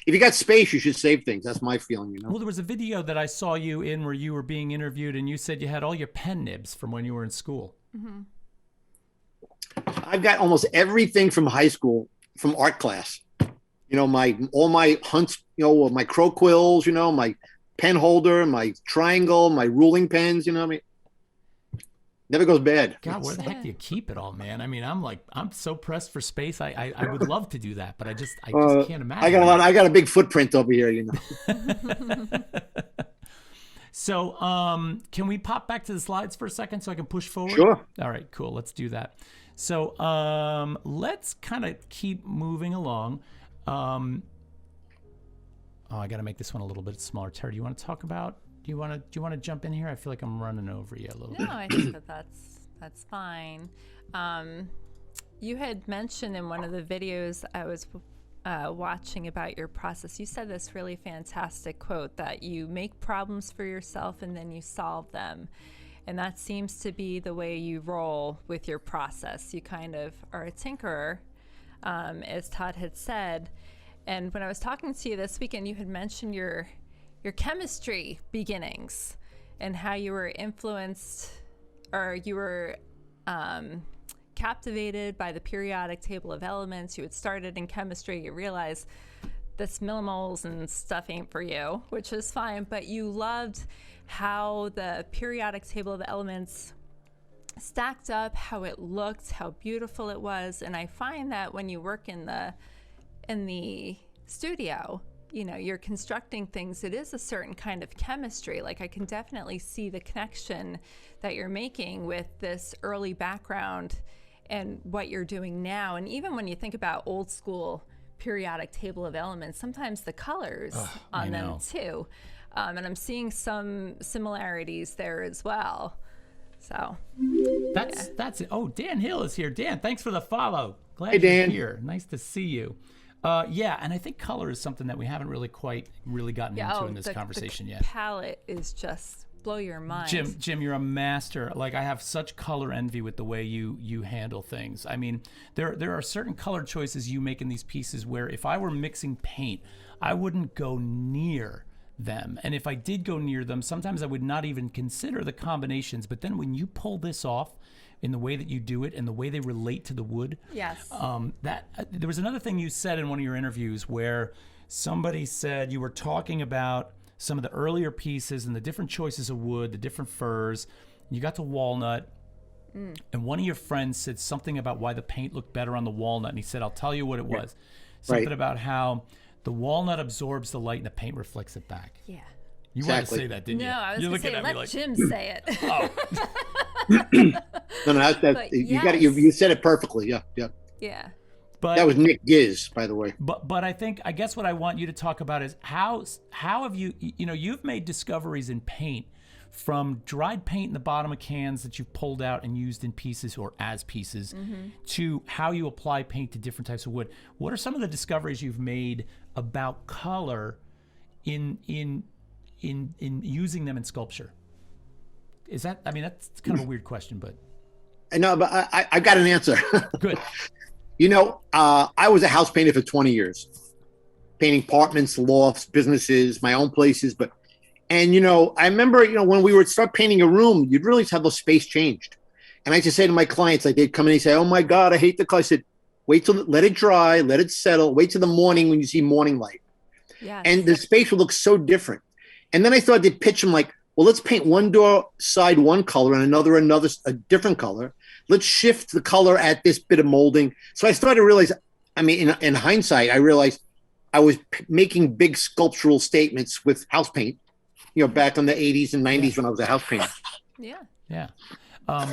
if you got space, you should save things. That's my feeling, Well, there was a video that I saw you in where you were being interviewed and you said you had all your pen nibs from when you were in school. Mm-hmm. I've got almost everything from high school, from art class. All my hunts, my crow quills, my pen holder, my triangle, my ruling pens, never goes bad. God, where the heck do you keep it all, man? I'm so pressed for space. I would love to do that, but I just can't imagine. I got a big footprint over here, So, can we pop back to the slides for a second so I can push forward? Sure. All right, cool. Let's do that. So, let's kind of keep moving along. I got to make this one a little bit smaller. Terry, do you want to talk about? Do you want to jump in here? I feel like I'm running over you a little bit. No, I think that's fine. You had mentioned in one of the videos I was watching about your process, you said this really fantastic quote that you make problems for yourself and then you solve them. And that seems to be the way you roll with your process. You kind of are a tinkerer, as Todd had said. And when I was talking to you this weekend, you had mentioned your chemistry beginnings and how you were influenced, or you were captivated by the periodic table of elements. You had started in chemistry. You realized this millimoles and stuff ain't for you, which is fine, but you loved how the periodic table of elements stacked up, how it looked, how beautiful it was. And I find that when you work in the studio, you're constructing things, it is a certain kind of chemistry. Like, I can definitely see the connection that you're making with this early background and what you're doing now. And even when you think about old school periodic table of elements, sometimes the colors on them too. And I'm seeing some similarities there as well. So that's it. Oh, Dan Hill is here. Dan, thanks for the follow. Glad Dan. You're here. Nice to see you. And I think color is something that we haven't really gotten into in this conversation yet. The palette is just blow your mind. Jim, you're a master. Like, I have such color envy with the way you handle things. I mean, there are certain color choices you make in these pieces where if I were mixing paint, I wouldn't go near them. And if I did go near them, sometimes I would not even consider the combinations. But then when you pull this off in the way that you do it and the way they relate to the wood, yes. There was another thing you said in one of your interviews where somebody said you were talking about some of the earlier pieces and the different choices of wood, the different furs. You got to walnut. And one of your friends said something about why the paint looked better on the walnut. And he said, I'll tell you what it was. Something about how the walnut absorbs the light and the paint reflects it back. Yeah. You wanted to say that, didn't you? No, I was You're going to say, let like, Jim say it. Oh. No, you said it perfectly. Yeah. Yeah. But that was Nick Giz, by the way. But I guess what I want you to talk about is how have you've made discoveries in paint from dried paint in the bottom of cans that you've pulled out and used in pieces or as pieces to how you apply paint to different types of wood. What are some of the discoveries you've made about color in using them in sculpture? Is that, that's kind of a weird question, but. No, but I got an answer. Good. I was a house painter for 20 years, painting apartments, lofts, businesses, my own places. I remember, when we would start painting a room, you'd realize how the space changed. And I just say to my clients, like, they'd come in and say, oh my God, I hate the color. I said, wait till, let it dry, let it settle, wait till the morning when you see morning light. Yes. And the space would look so different. And then I started to pitch them like, well, let's paint one door side one color and another a different color. Let's shift the color at this bit of molding. So I started to realize, in hindsight, I realized I was making big sculptural statements with house paint, back in the 80s and 90s when I was a house painter. Yeah. Yeah.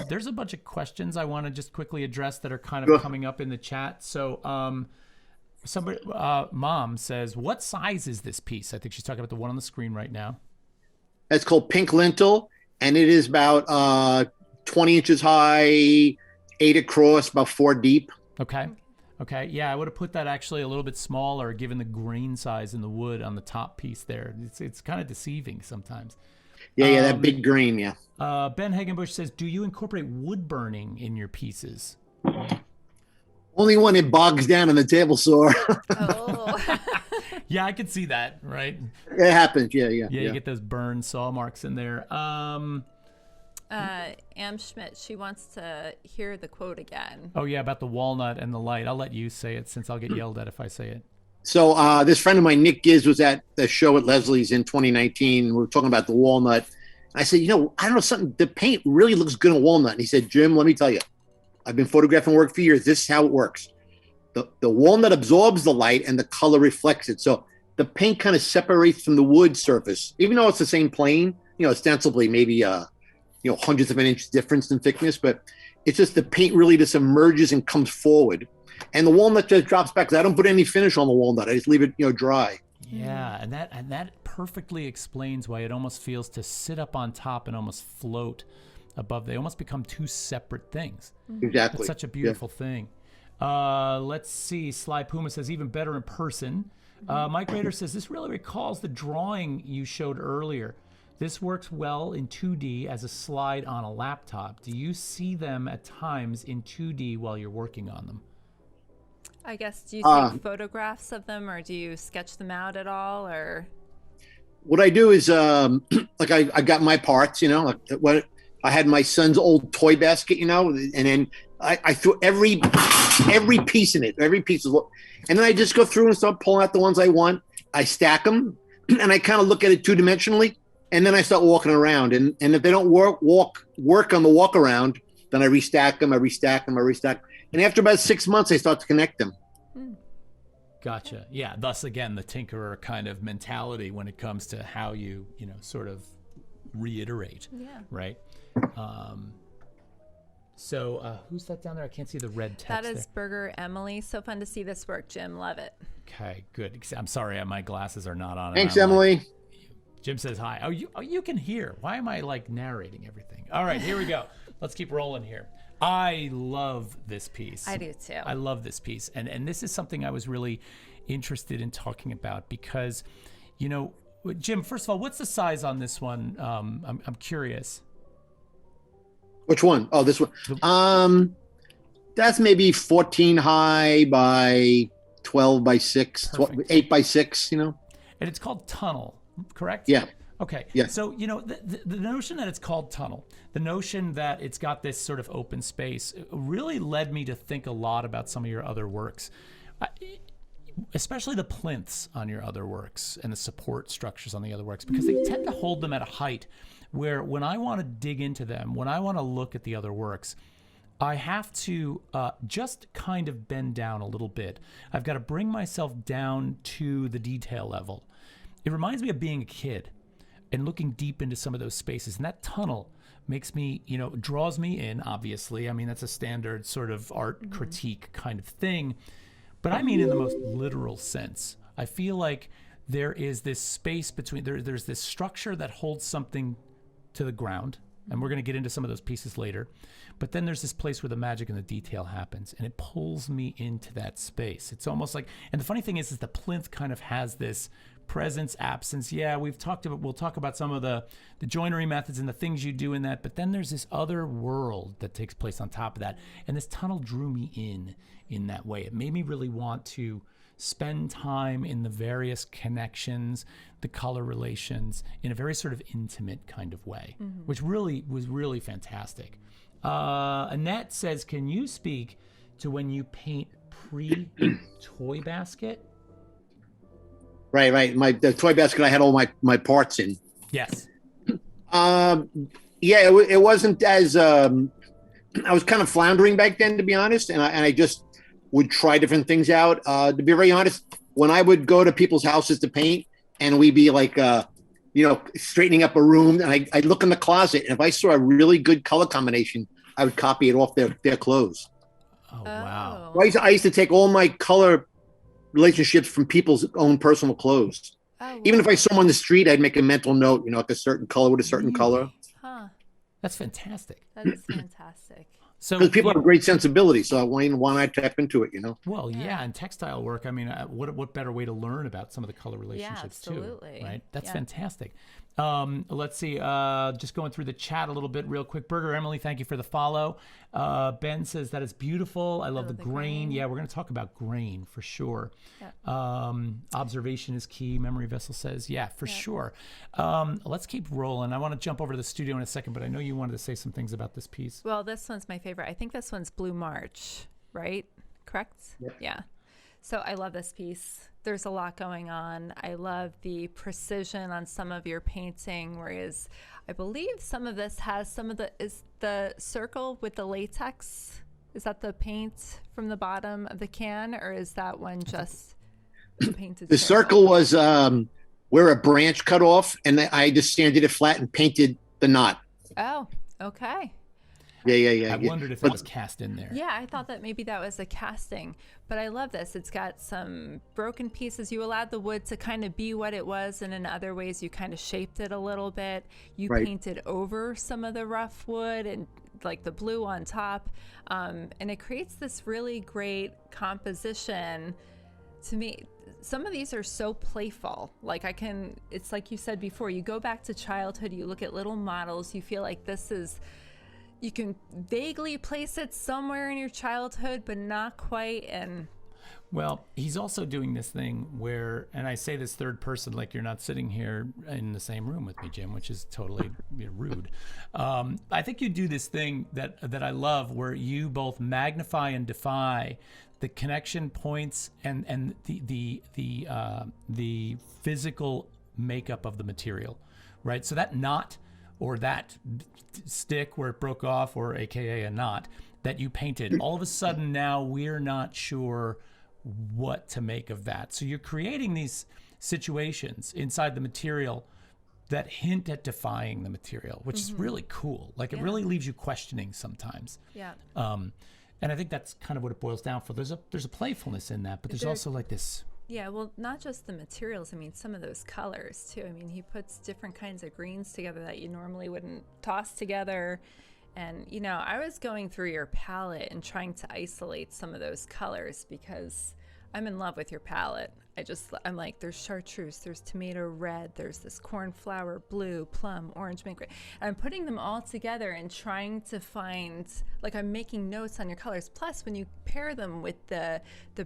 There's a bunch of questions I want to just quickly address that are kind of coming up in the chat. So somebody, Mom says, what size is this piece? I think she's talking about the one on the screen right now. It's called Pink Lintel, and it is about 20 inches high, 8 across, about 4 deep. Okay. Okay, yeah, I would have put that actually a little bit smaller, given the grain size in the wood on the top piece there. It's kind of deceiving sometimes. Yeah, that big grain, yeah. Ben Hagenbush says, do you incorporate wood burning in your pieces? Only when it bogs down in the table saw. Oh. Yeah, I could see that, right? It happens, yeah. You get those burn saw marks in there. Am Schmidt, she wants to hear the quote again. Oh, yeah, about the walnut and the light. I'll let you say it since I'll get yelled at if I say it. So this friend of mine, Nick Giz, was at the show at Leslie's in 2019. We were talking about the walnut. I said, I don't know, something, the paint really looks good on walnut. And he said, Jim, let me tell you, I've been photographing work for years. This is how it works. The walnut absorbs the light and the color reflects it. So the paint kind of separates from the wood surface, even though it's the same plane, ostensibly maybe, hundreds of an inch difference in thickness, but it's just the paint really just emerges and comes forward. And the walnut just drops back. I don't put any finish on the walnut. I just leave it, dry. Yeah, and that perfectly explains why it almost feels to sit up on top and almost float above. They almost become two separate things. Exactly. It's such a beautiful thing. Let's see. Sly Puma says, even better in person. Mike Rader says, this really recalls the drawing you showed earlier. This works well in 2D as a slide on a laptop. Do you see them at times in 2D while you're working on them? I guess, do you take photographs of them, or do you sketch them out at all, or? What I do is, like I got my parts, what I had my son's old toy basket, and then I threw every piece in it, and then I just go through and start pulling out the ones I want. I stack them, and I kind of look at it two-dimensionally, and then I start walking around. And if they don't work on the walk around, then I restack them. And after about 6 months, I start to connect them. Gotcha. Yeah. Thus, again, the tinkerer kind of mentality when it comes to how you, sort of reiterate. Yeah. Right. So who's that down there? I can't see the red text. That is Burger Emily. So fun to see this work, Jim. Love it. Okay, good. I'm sorry, my glasses are not on. Thanks, Emily. Jim says hi. Oh, you can hear. Why am I narrating everything? All right, here we go. Let's keep rolling here. I love this piece. I do too. I love this piece. And this is something I was really interested in talking about because, Jim, first of all, what's the size on this one? I'm curious. Which one? Oh, this one. That's maybe 14 high by 12 by 6, 8 by 6, And it's called Tunnel, correct? Yeah. Okay. Yeah. So, the notion that it's called Tunnel, the notion that it's got this sort of open space really led me to think a lot about some of your other works, especially the plinths on your other works and the support structures on the other works, because they tend to hold them at a height where when I want to dig into them, when I want to look at the other works, I have to just kind of bend down a little bit. I've got to bring myself down to the detail level. It reminds me of being a kid and looking deep into some of those spaces. And that tunnel makes me, draws me in, obviously. I mean, that's a standard sort of art critique kind of thing. But I mean in the most literal sense. I feel like there is this space between, there's this structure that holds something to the ground. And we're going to get into some of those pieces later. But then there's this place where the magic and the detail happens. And it pulls me into that space. It's almost like, and the funny thing is the plinth kind of has this presence, absence. Yeah, we'll talk about some of the joinery methods and the things you do in that, but then there's this other world that takes place on top of that. And this tunnel drew me in that way. It made me really want to spend time in the various connections, the color relations, in a very sort of intimate kind of way, which really was really fantastic. Annette says, can you speak to when you paint pre-toy basket? Right. The toy basket I had all my parts in. Yes. It wasn't as I was kind of floundering back then, to be honest, and I just would try different things out. To be very honest, when I would go to people's houses to paint, and we'd be like, straightening up a room, and I'd look in the closet, and if I saw a really good color combination, I would copy it off their clothes. Oh wow! I used to take all my color relationships from people's own personal clothes. Oh, wow. Even if I saw them on the street, I'd make a mental note, like a certain color with a certain color. Huh. That's fantastic. That is fantastic. So because people have great sensibility. So why not tap into it? Well, yeah, and textile work. I mean, what better way to learn about some of the color relationships too, right? That's fantastic. Let's see. Just going through the chat a little bit real quick. Burger Emily, thank you for the follow. Ben says that is beautiful. I love the grain. Yeah, we're going to talk about grain for sure. Observation is key. Memory Vessel says, yeah, for sure. Let's keep rolling. I want to jump over to the studio in a second, but I know you wanted to say some things about this piece. Well, this one's my favorite. I think this one's Blue March, right? Correct? Yep. Yeah. So I love this piece. There's a lot going on. I love the precision on some of your painting, whereas I believe some of this has is the circle with the latex. Is that the paint from the bottom of the can, or is that one just painted? The circle was where a branch cut off, and I just sanded it flat and painted the knot. Oh, okay. Yeah. I wondered if it was cast in there. Yeah, I thought that maybe that was a casting, but I love this. It's got some broken pieces. You allowed the wood to kind of be what it was, and in other ways you kind of shaped it a little bit. You painted over some of the rough wood and like the blue on top, and it creates this really great composition. To me, some of these are so playful. It's like you said before, you go back to childhood, you look at little models, you feel like you can vaguely place it somewhere in your childhood, but not quite. And well, he's also doing this thing where, and I say this third person, like you're not sitting here in the same room with me, Jim, which is totally rude. I think you do this thing that I love, where you both magnify and defy the connection points and the physical makeup of the material, right? So that knot, or that stick where it broke off, or AKA a knot that you painted, all of a sudden now we're not sure what to make of that. So you're creating these situations inside the material that hint at defying the material, which is really cool. Like, it really leaves you questioning sometimes. Yeah. And I think that's kind of what it boils down for. There's a playfulness in that, but there's also like this. Yeah, well, not just the materials. I mean, some of those colors too. I mean, he puts different kinds of greens together that you normally wouldn't toss together. And, I was going through your palette and trying to isolate some of those colors because I'm in love with your palette. I'm like, there's chartreuse, there's tomato red, there's this cornflower blue, plum, orange, mint, and I'm putting them all together and trying to find, like, I'm making notes on your colors. Plus, when you pair them with the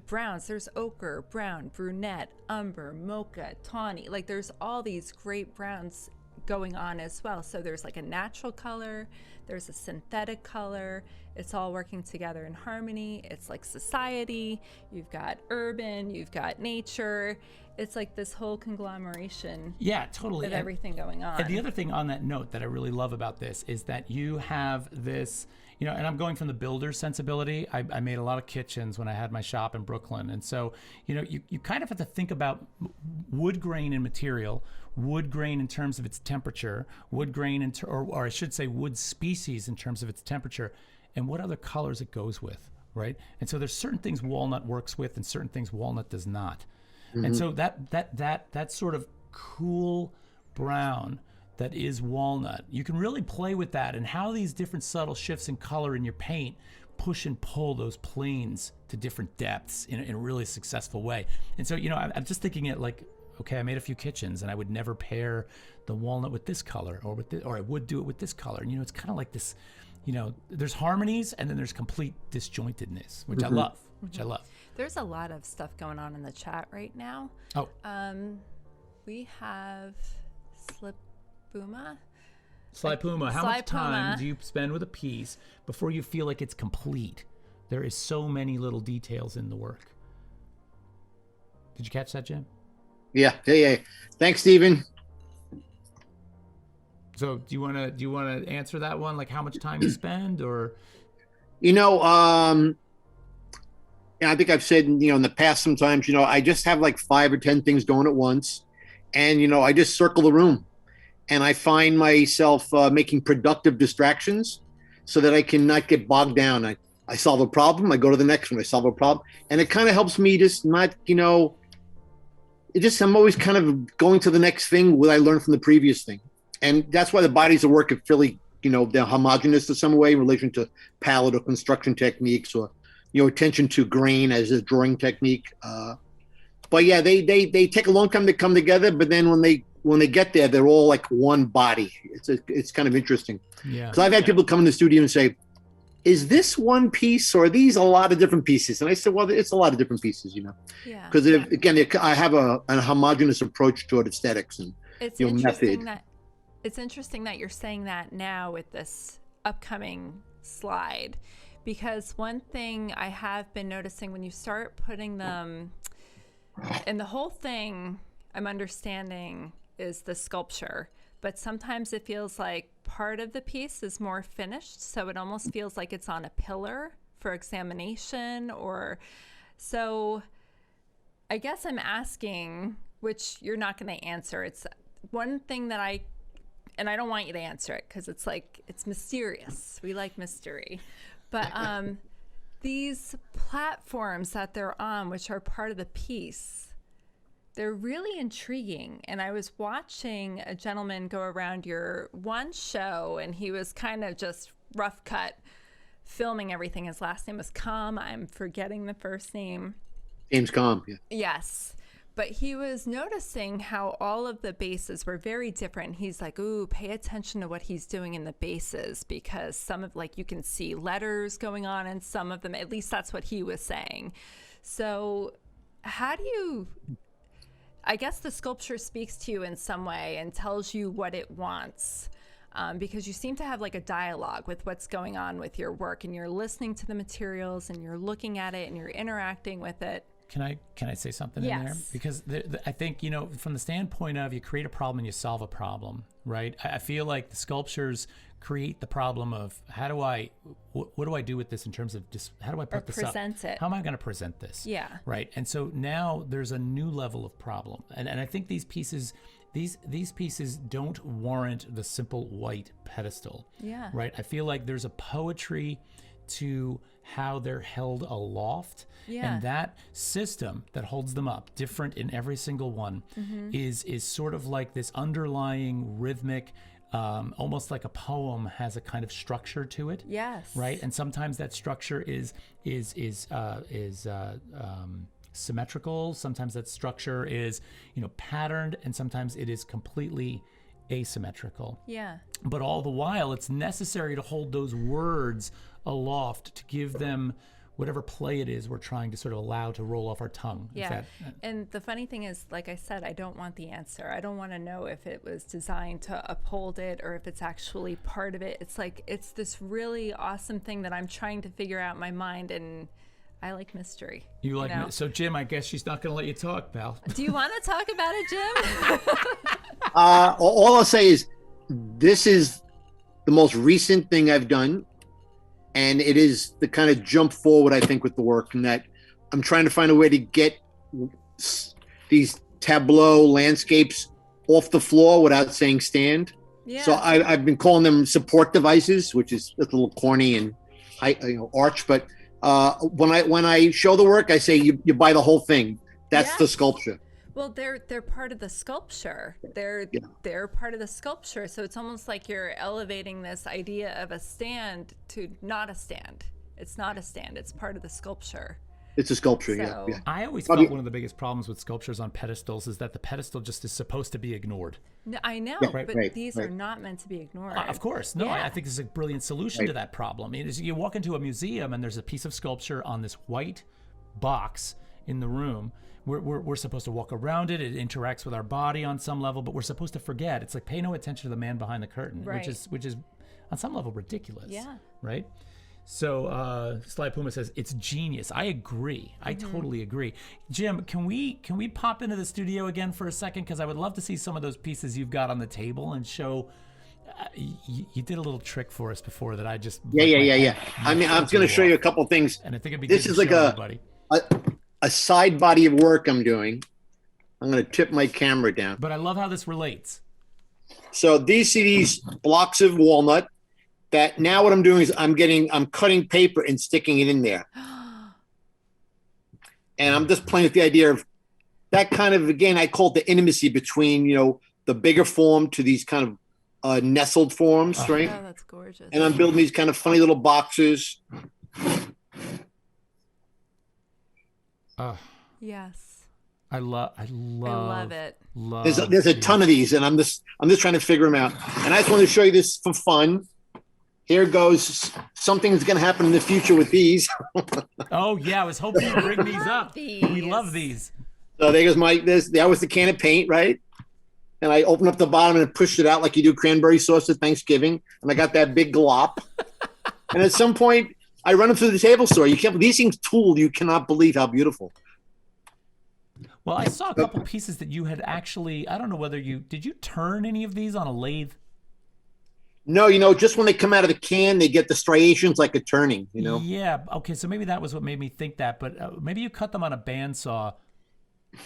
browns, there's ochre, brown, brunette, umber, mocha, tawny. Like, there's all these great browns going on as well. So there's like a natural color, there's a synthetic color. It's all working together in harmony. It's like society. You've got urban, you've got nature. It's like this whole conglomeration. Yeah, totally. Of everything going on. And the other thing on that note that I really love about this is that you have this, and I'm going from the builder sensibility. I made a lot of kitchens when I had my shop in Brooklyn. And so, you kind of have to think about wood grain and material, wood grain in terms of its temperature, wood grain, or I should say wood species in terms of its temperature, and what other colors it goes with, right? And so there's certain things walnut works with and certain things walnut does not. Mm-hmm. And so that sort of cool brown that is walnut, you can really play with that, and how these different subtle shifts in color in your paint push and pull those planes to different depths in a really successful way. And so, I'm just thinking it like, okay, I made a few kitchens and I would never pair the walnut with this color or I would do it with this color. And, it's kind of like this, there's harmonies and then there's complete disjointedness, which I love, There's a lot of stuff going on in the chat right now. Oh. We have Sly Puma, how much time do you spend with a piece before you feel like it's complete? There is so many little details in the work. Did you catch that, Jim? Yeah. Thanks, Stephen. So do you want to answer that one? Like how much time you spend, or? I think I've said, in the past sometimes, I just have like 5 or 10 things going at once, and, I just circle the room, and I find myself making productive distractions so that I can not get bogged down. I solve a problem, I go to the next one, I solve a problem, and it kind of helps me just not, I'm always kind of going to the next thing, what I learned from the previous thing. And that's why the bodies of work have really, they're homogeneous in some way in relation to palette or construction techniques, or attention to grain as a drawing technique. But yeah, they take a long time to come together. But then when they get there, they're all like one body. It's kind of interesting. Yeah. Because I've had people come in the studio and say, "Is this one piece, or are these a lot of different pieces?" And I said, "Well, it's a lot of different pieces, Yeah. Because I have a homogeneous approach toward aesthetics and It's method. It's interesting that you're saying that now with this upcoming slide, because one thing I have been noticing when you start putting them, and the whole thing I'm understanding is the sculpture, but sometimes it feels like part of the piece is more finished, so it almost feels like it's on a pillar for examination. Or so I guess I'm asking, which you're not going to answer. It's one thing that I don't want you to answer it because it's like, it's mysterious. We like mystery. But these platforms that they're on, which are part of the piece, they're really intriguing. And I was watching a gentleman go around your one show, and he was kind of just rough cut filming everything. His last name was Com. I'm forgetting the first name. James Com. Yeah. Yes. But he was noticing how all of the bases were very different. He's like, ooh, pay attention to what he's doing in the bases, because some of, like, you can see letters going on in some of them. At least that's what he was saying. So how do you, I guess the sculpture speaks to you in some way and tells you what it wants. Because you seem to have like a dialogue with what's going on with your work, and you're listening to the materials and you're looking at it and you're interacting with it. Can I say something Yes. in there? Because I think, from the standpoint of you create a problem and you solve a problem, right? I feel like the sculptures create the problem of what do I do with this in terms of just how do I put this up? Present it. How am I going to present this? Yeah. Right. And so now there's a new level of problem. And I think these pieces don't warrant the simple white pedestal. Yeah. Right. I feel like there's a poetry to how they're held aloft. Yeah. And that system that holds them up, different in every single one, is sort of like this underlying rhythmic, almost like a poem has a kind of structure to it. Yes. Right. And sometimes that structure is symmetrical. Sometimes that structure is, patterned, and sometimes it is completely asymmetrical. Yeah. But all the while, it's necessary to hold those words aloft to give them whatever play it is we're trying to sort of allow to roll off our tongue. Yeah. And the funny thing is, like I said, I don't want the answer. I don't want to know if it was designed to uphold it or if it's actually part of it. It's like, it's this really awesome thing that I'm trying to figure out in my mind, and I like mystery. You like So, Jim, I guess she's not going to let you talk, pal. Do you want to talk about it, Jim? All I'll say is this is the most recent thing I've done. And it is the kind of jump forward, I think, with the work, and that I'm trying to find a way to get these tableau landscapes off the floor without saying stand. Yeah. So I've been calling them support devices, which is a little corny and arch. But when I show the work, I say you buy the whole thing. That's the sculpture. Well, they're part of the sculpture. They're part of the sculpture. So it's almost like you're elevating this idea of a stand to not a stand. It's not a stand. It's part of the sculpture. It's a sculpture, So- yeah. I always felt one of the biggest problems with sculptures on pedestals is that the pedestal just is supposed to be ignored. No, I know, Yeah, but these are not meant to be ignored. Of course. No, Yeah. I think this is a brilliant solution to that problem. You walk into a museum and there's a piece of sculpture on this white box in the room. We're supposed to walk around it. It interacts with our body on some level, but we're supposed to forget. It's like pay no attention to the man behind the curtain, Right. which is on some level ridiculous. Yeah. Right. So Sly Puma says it's genius. I agree. I totally agree. Jim, can we pop into the studio again for a second? Because I would love to see some of those pieces you've got on the table and show. You did a little trick for us before that I just Yeah. I mean, I'm going to show you a couple things. And I think it'd be This good is to like show everybody. a side body of work I'm doing. I'm going to tip my camera down. But I love how this relates. So these blocks of walnut that now what I'm doing is I'm cutting paper and sticking it in there. And I'm just playing with the idea of that kind of, again, I call it the intimacy between, the bigger form to these kind nestled forms, right? Oh, that's gorgeous. And I'm building these kind of funny little boxes. Yes. I love it. There's a ton of these, and I'm just trying to figure them out. And I just want to show you this for fun. Here goes something's going to happen in the future with these. Oh yeah, I was hoping you'd bring these up. We love these. So there goes that was the can of paint, right? And I opened up the bottom and pushed it out like you do cranberry sauce at Thanksgiving, and I got that big glop. And at some point, I run them through the table store. These things tooled. You cannot believe how beautiful. Well, I saw a couple pieces that you had actually. I don't know whether did you turn any of these on a lathe? No, just when they come out of the can, they get the striations like a turning, Yeah. Okay. So maybe that was what made me think that. But maybe you cut them on a bandsaw.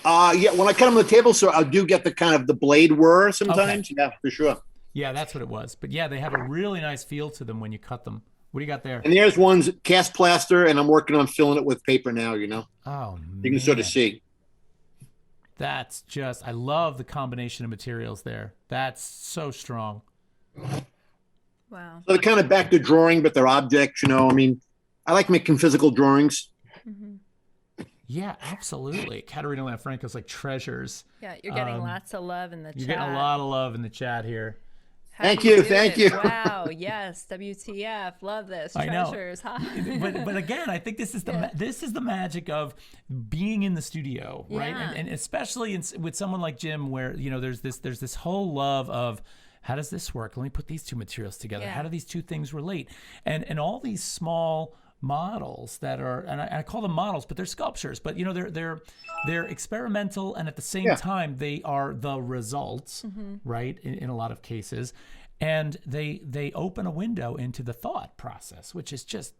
Yeah. When I cut them on the table saw, I do get the kind of the blade whir sometimes. Okay. Yeah, for sure. Yeah, that's what it was. But yeah, they have a really nice feel to them when you cut them. What do you got there? And there's one's cast plaster, and I'm working on filling it with paper now. Oh man. You can sort of see. That's I love the combination of materials there. That's so strong. Wow. So they're kind of back to drawing, but they're objects, I mean, I like making physical drawings. Mm-hmm. Yeah, absolutely. Katerina Lanfranco's like treasures. Yeah, you're getting lots of love in the chat. You're getting a lot of love in the chat here. Thank you. Wow, yes, WTF, love this. Treasures, huh? but again, I think this is the magic of being in the studio, right? Yeah. And especially with someone like Jim, where there's this whole love of, how does this work? Let me put these two materials together. Yeah. How do these two things relate? And all these small models that are, and I call them models, but they're sculptures. But they're experimental, and at the same time, they are the results, right? In a lot of cases, and they open a window into the thought process, which is just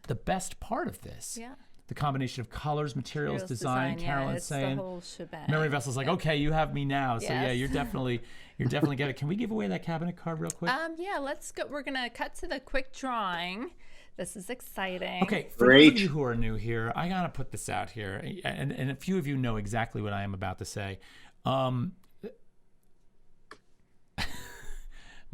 the best part of this. Yeah. The combination of colors, materials, design. Carolyn's saying, the whole shebang. Memory Vessel's like, okay, you have me now. So yeah, you're definitely getting it. Can we give away that cabinet card real quick? Yeah, let's go. We're gonna cut to the quick drawing. This is exciting. Okay, for those of you who are new here, I gotta put this out here, and a few of you know exactly what I am about to say. My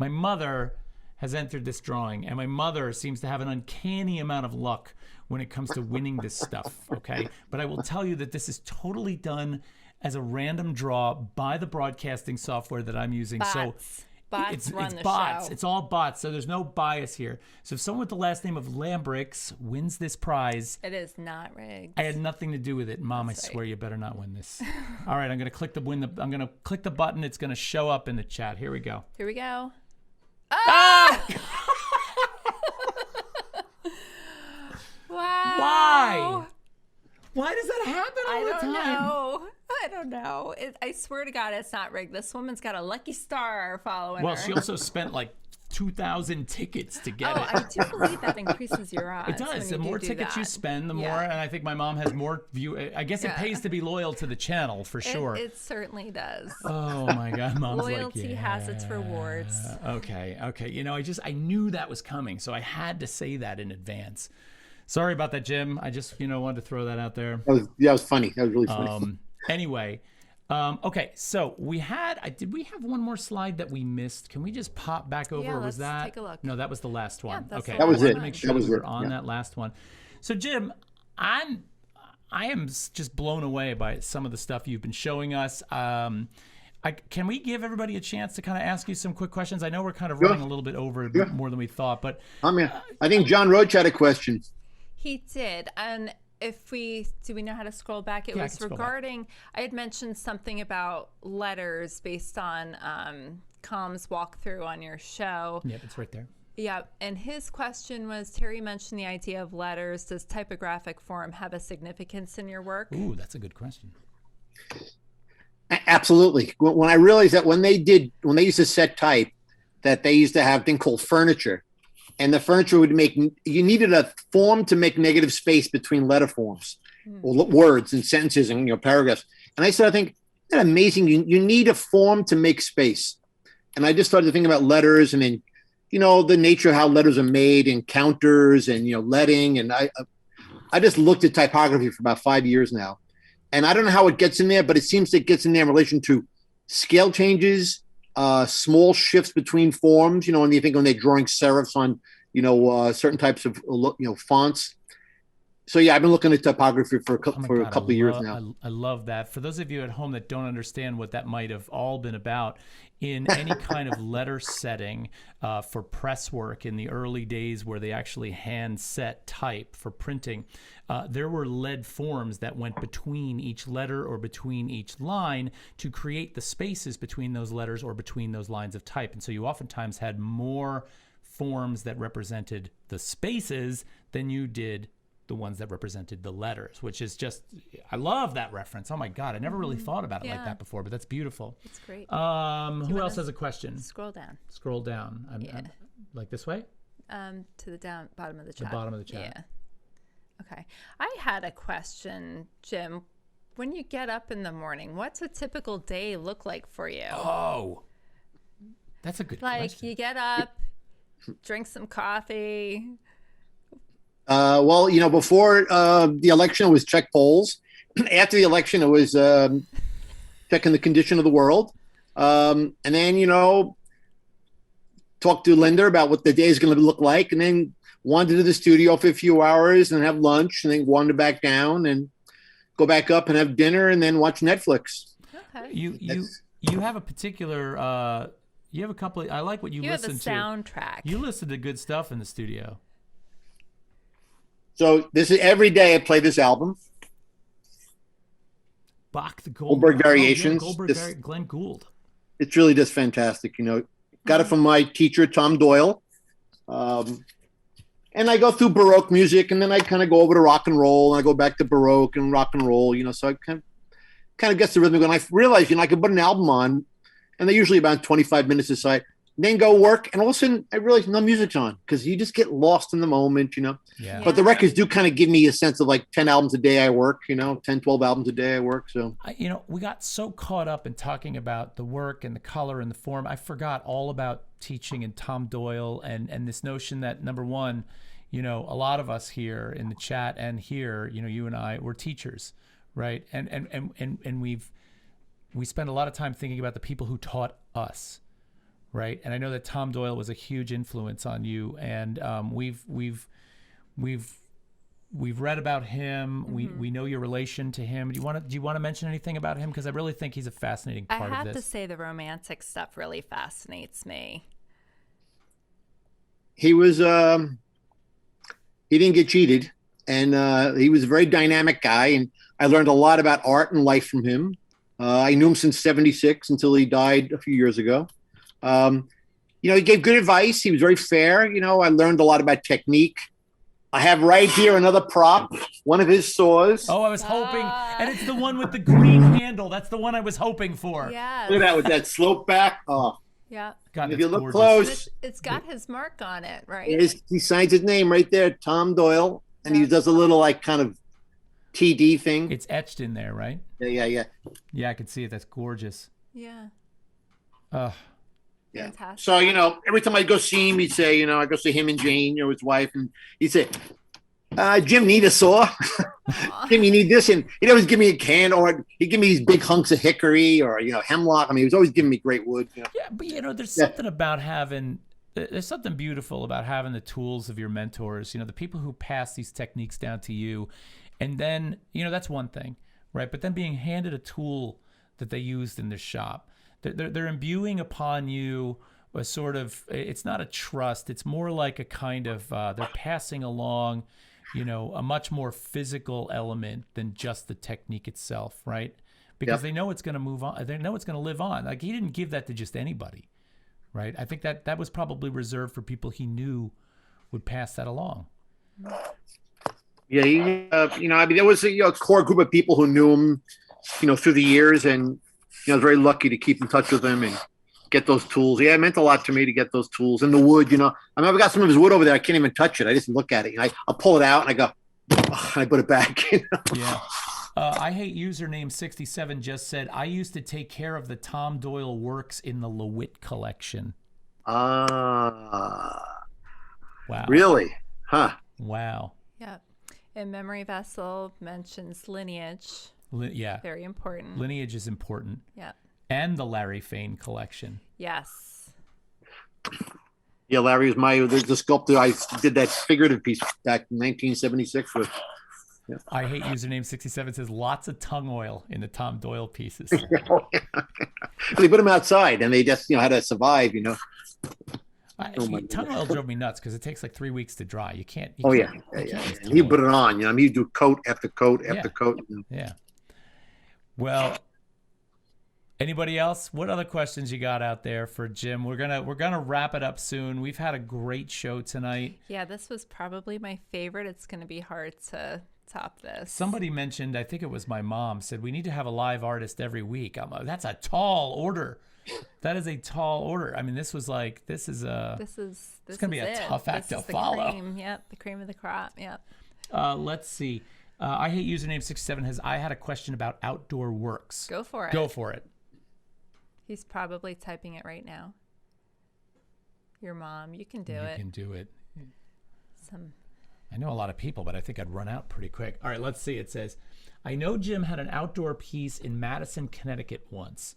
mother has entered this drawing, and my mother seems to have an uncanny amount of luck when it comes to winning this stuff, okay? But I will tell you that this is totally done as a random draw by the broadcasting software that I'm using. Bots. Bots run the bots. show. It's all bots, so there's no bias here. So if someone with the last name of Lambrix wins this prize, it is not rigged. I had nothing to do with it. Mom, I swear you better not win this. All right, I'm gonna click the button. It's gonna show up in the chat. Here we go. Here we go. Ah! Wow. Why does that happen all the time? I don't know. I swear to God, it's not rigged. This woman's got a lucky star following her. Well, she also spent like 2,000 tickets to get it. I do believe that increases your odds. It does. The more tickets you spend, the more, and I think my mom has more view. I guess it pays to be loyal to the channel for sure. It certainly does. Oh my God, Mom's Loyalty has its rewards. Okay. I knew that was coming, so I had to say that in advance. Sorry about that, Jim. I just, wanted to throw that out there. That was funny. That was really funny. Anyway, okay. So did we have one more slide that we missed? Can we just pop back over? Yeah, or was that? Take a look. No, that was the last one. Yeah, okay. That was it. To make sure that was we were on that last one. So, Jim, I am just blown away by some of the stuff you've been showing us. Can we give everybody a chance to kind of ask you some quick questions? I know we're kind of running a little bit over more than we thought, but I think John Roach had a question. He did, and do we know how to scroll back? It was regarding, I had mentioned something about letters based on Com's walkthrough on your show. Yeah, it's right there. Yeah, and his question was, Terry mentioned the idea of letters. Does typographic form have a significance in your work? Ooh, that's a good question. Absolutely. When I realized that when they used to set type, that they used to have a thing called furniture. And the furniture you needed a form to make negative space between letter forms or words and sentences and paragraphs. And I think, isn't that amazing? You need a form to make space. And I just started to think about letters and then, the nature of how letters are made and counters and, leading. And I just looked at typography for about 5 years now. And I don't know how it gets in there, but it seems it gets in there in relation to scale changes, small shifts between forms, when you think when they're drawing serifs on, certain types of, fonts. So yeah, I've been looking at typography for a couple of years now. I love that. For those of you at home that don't understand what that might have all been about, in any kind of letter setting for press work in the early days where they actually hand set type for printing, there were lead forms that went between each letter or between each line to create the spaces between those letters or between those lines of type. And so you oftentimes had more forms that represented the spaces than you did the ones that represented the letters, which is just, I love that reference. Oh my God, I never really thought about it like that before, but that's beautiful. It's great. Who else has a question? Scroll down. Scroll down. I'm like this way? To the bottom of the chat. The bottom of the chat. Yeah. Okay. I had a question, Jim. When you get up in the morning, what's a typical day look like for you? Oh, that's a good question. Like you get up, drink some coffee. Well, before the election, it was check polls. After the election, it was checking the condition of the world. And then, talk to Linda about what the day is going to look like. And then wander to the studio for a few hours and have lunch and then wander back down and go back up and have dinner and then watch Netflix. Okay. You have a particular, you have a couple of, I like what you listen to. You have a soundtrack. You listen to good stuff in the studio. So this is every day I play this album. Bach, the Goldberg Variations. Glenn Gould. It's really just fantastic. Got it from my teacher, Tom Doyle. And I go through Baroque music, and then I kind of go over to rock and roll, and I go back to Baroque and rock and roll, so I kind of gets the rhythm going. I realize, I could put an album on, and they're usually about 25 minutes aside. Then go work, and all of a sudden I realize no music's on because you just get lost in the moment, Yeah. But the records do kind of give me a sense of like 10 albums a day I work, 10, 12 albums a day I work. So, we got so caught up in talking about the work and the color and the form. I forgot all about teaching and Tom Doyle and this notion that, number one, a lot of us here in the chat and here, you and I, we're teachers, right? And we spend a lot of time thinking about the people who taught us. Right, and I know that Tom Doyle was a huge influence on you, and we've read about him. Mm-hmm. We know your relation to him. Do you want to mention anything about him? Because I really think he's a fascinating part of this. I have to say the romantic stuff really fascinates me. He was he didn't get cheated, and he was a very dynamic guy, and I learned a lot about art and life from him. I knew him since '76 until he died a few years ago. He gave good advice. He was very fair. I learned a lot about technique. I have right here another prop, one of his saws. Oh, I was hoping, and it's the one with the green handle. That's the one I was hoping for. Yeah. Look at that with that slope back. Oh, yeah. God, if you look gorgeous. close, It's got his mark on it, right? he signs his name right there, Tom Doyle, and he does a little like kind of TD thing. It's etched in there, right? Yeah. Yeah, I can see it. That's gorgeous. Yeah. Yeah. Fantastic. So, every time I go see him, he'd say, I go see him and Jane, his wife, and he'd say, Jim, need a saw? Jim, you need this? And he'd always give me a can, or he'd give me these big hunks of hickory or, hemlock. I mean, he was always giving me great wood. Yeah, but, there's something about there's something beautiful about having the tools of your mentors, the people who pass these techniques down to you. And then, that's one thing, right? But then being handed a tool that they used in their shop. They're imbuing upon you a sort of, it's not a trust, it's more like a kind of, they're passing along, a much more physical element than just the technique itself, right? Because they know it's going to move on, they know it's going to live on. Like, he didn't give that to just anybody, right? I think that was probably reserved for people he knew would pass that along. Yeah, there was a core group of people who knew him, through the years, and I was very lucky to keep in touch with him and get those tools. Yeah, it meant a lot to me to get those tools. And the wood, I mean, I've got some of his wood over there. I can't even touch it. I just look at it. I'll pull it out and I go, oh, and I put it back. Yeah. I Hate Username 67 just said, I used to take care of the Tom Doyle works in the LeWitt collection. Wow. Really? Huh. Wow. Yeah. And Memory Vessel mentions lineage. Yeah. Very important. Lineage is important. Yeah. and the Larry Fane collection. Yes. Yeah, Larry was the sculptor. I did that figurative piece back in 1976 with. Yeah. I hate username 67 says lots of tongue oil in the Tom Doyle pieces. They put them outside, and they just had to survive. Tongue oil drove me nuts because it takes like 3 weeks to dry. You can't. Yeah. You put it on. You do coat after coat after coat. Yeah. Well, anybody else? What other questions you got out there for Jim? We're gonna wrap it up soon. We've had a great show tonight. Yeah, this was probably my favorite. It's gonna be hard to top this. Somebody mentioned, I think it was my mom, said we need to have a live artist every week. That's a tall order. That is a tall order. I mean, this is gonna be a tough act to follow. Cream. Yep, the cream of the crop. Yep. Let's see. I hate username 67 I had a question about outdoor works. Go for it. Go for it. He's probably typing it right now. Your mom, you can do it. You can do it. I know a lot of people, but I think I'd run out pretty quick. All right, let's see. It says, I know Jim had an outdoor piece in Madison, Connecticut once.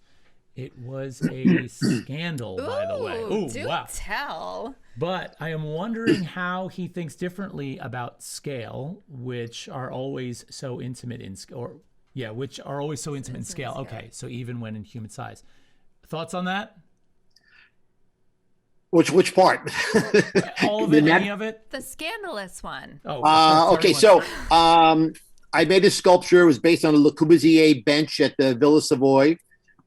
It was a scandal, by the way. Ooh, do wow. tell. But I am wondering how he thinks differently about scale, which are always so intimate in scale. Which are always so intimate in scale. Okay, so even when in human size. Thoughts on that? Which part? All of it, any of it? The scandalous one. Oh, okay. So I made a sculpture. It was based on a Le Corbusier bench at the Villa Savoy.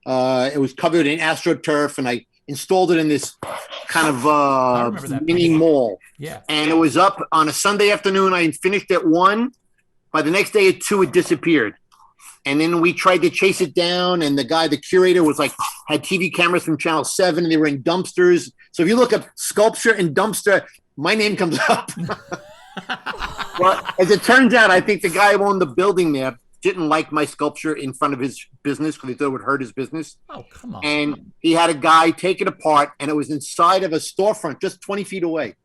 It was covered in AstroTurf, and I installed it in this kind of mini mall. Yeah. And it was up on a Sunday afternoon. I finished at 1. By the next day at 2, it disappeared. And then we tried to chase it down, and the curator was had TV cameras from Channel 7, and they were in dumpsters. So if you look up sculpture and dumpster, my name comes up. Well, as it turns out, I think the guy who owned the building there didn't like my sculpture in front of his business because he thought it would hurt his business. Oh, come on. And he had a guy take it apart, and it was inside of a storefront just 20 feet away.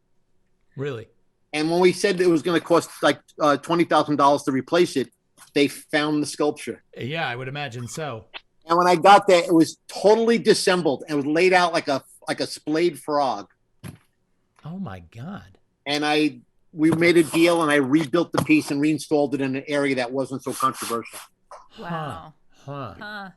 Really? And when we said it was going to cost $20,000 to replace it, they found the sculpture. Yeah, I would imagine so. And when I got there, it was totally disassembled and was laid out like a splayed frog. Oh my God. And we made a deal, and I rebuilt the piece and reinstalled it in an area that wasn't so controversial. Wow. Huh.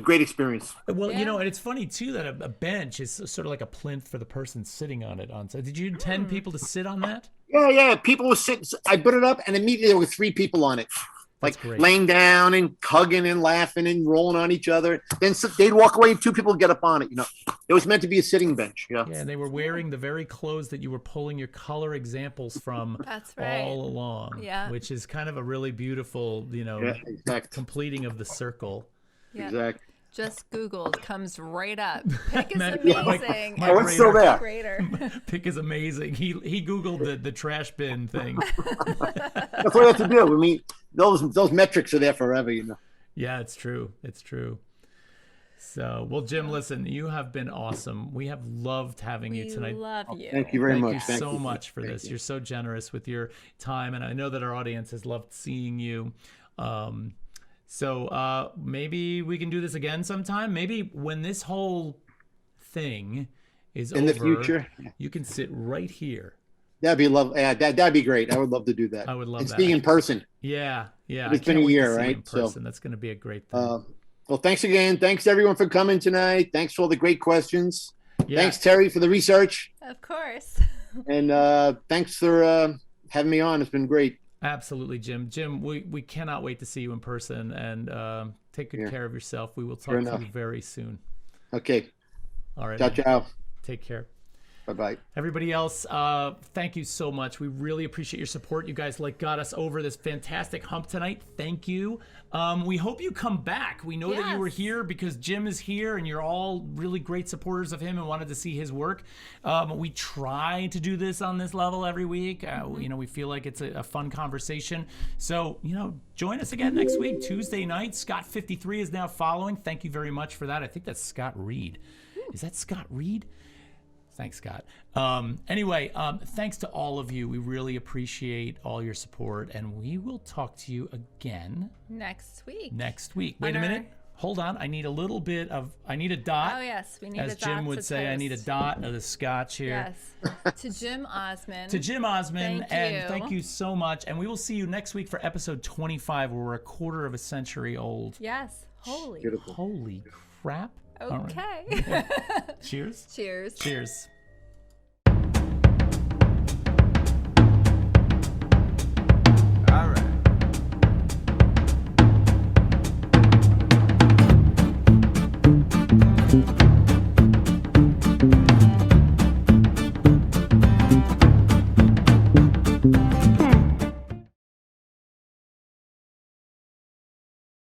Great experience. Well, and it's funny too that a bench is sort of like a plinth for the person sitting on it. Did you intend people to sit on that? Yeah. People were sitting. I put it up, and immediately there were 3 people on it, laying down and hugging and laughing and rolling on each other. Then they'd walk away, and 2 people would get up on it. It was meant to be a sitting bench. Yeah, and they were wearing the very clothes that you were pulling your color examples from. That's right. All along. Yeah, which is kind of a really beautiful, completing of the circle. Yeah. Exactly. Just Googled, comes right up. Pick is amazing. It's still there. Pick is amazing. He Googled the trash bin thing. That's what I have to do. I mean, those metrics are there forever, Yeah, it's true. It's true. So, well, Jim, listen, you have been awesome. We have loved having you tonight. We love you. Thank you very much. Thank you so much for this. You're so generous with your time, and I know that our audience has loved seeing you. So maybe we can do this again sometime. Maybe when this whole thing is in the future, you can sit right here. That'd be lovely. Yeah, that'd be great. I would love to do that. I would love that. Being in person. Yeah. It's been a year, right? In person. That's going to be a great thing. Well, thanks again. Thanks everyone for coming tonight. Thanks for all the great questions. Yeah. Thanks, Terry, for the research. Of course. And thanks for having me on. It's been great. Absolutely, Jim. Jim, we cannot wait to see you in person, and take good care of yourself. We will talk to you very soon. Okay. All right. Ciao. Take care. Bye-bye. Everybody else, thank you so much. We really appreciate your support. You guys got us over this fantastic hump tonight. Thank you. We hope you come back. We know that you were here because Jim is here, and you're all really great supporters of him and wanted to see his work. We try to do this on this level every week. We feel like it's a fun conversation. So, join us again next week, Tuesday night. Scott 53 is now following. Thank you very much for that. I think that's Scott Reed. Is that Scott Reed? Thanks, Scott. Anyway, thanks to all of you. We really appreciate all your support, and we will talk to you again next week. Wait a minute. hold on. I need a little bit of, I need a dot. Oh, yes. We need as a dot Jim would to say, I need a toast. dot of the scotch here. Yes. To Jim Osman. To Jim Osman, Thank and you. thank you so much. And we will see you next week for episode 25, where we're a quarter of a century old. Yes. Holy. Beautiful. Holy crap. All right. Okay. Cheers. Cheers. Cheers.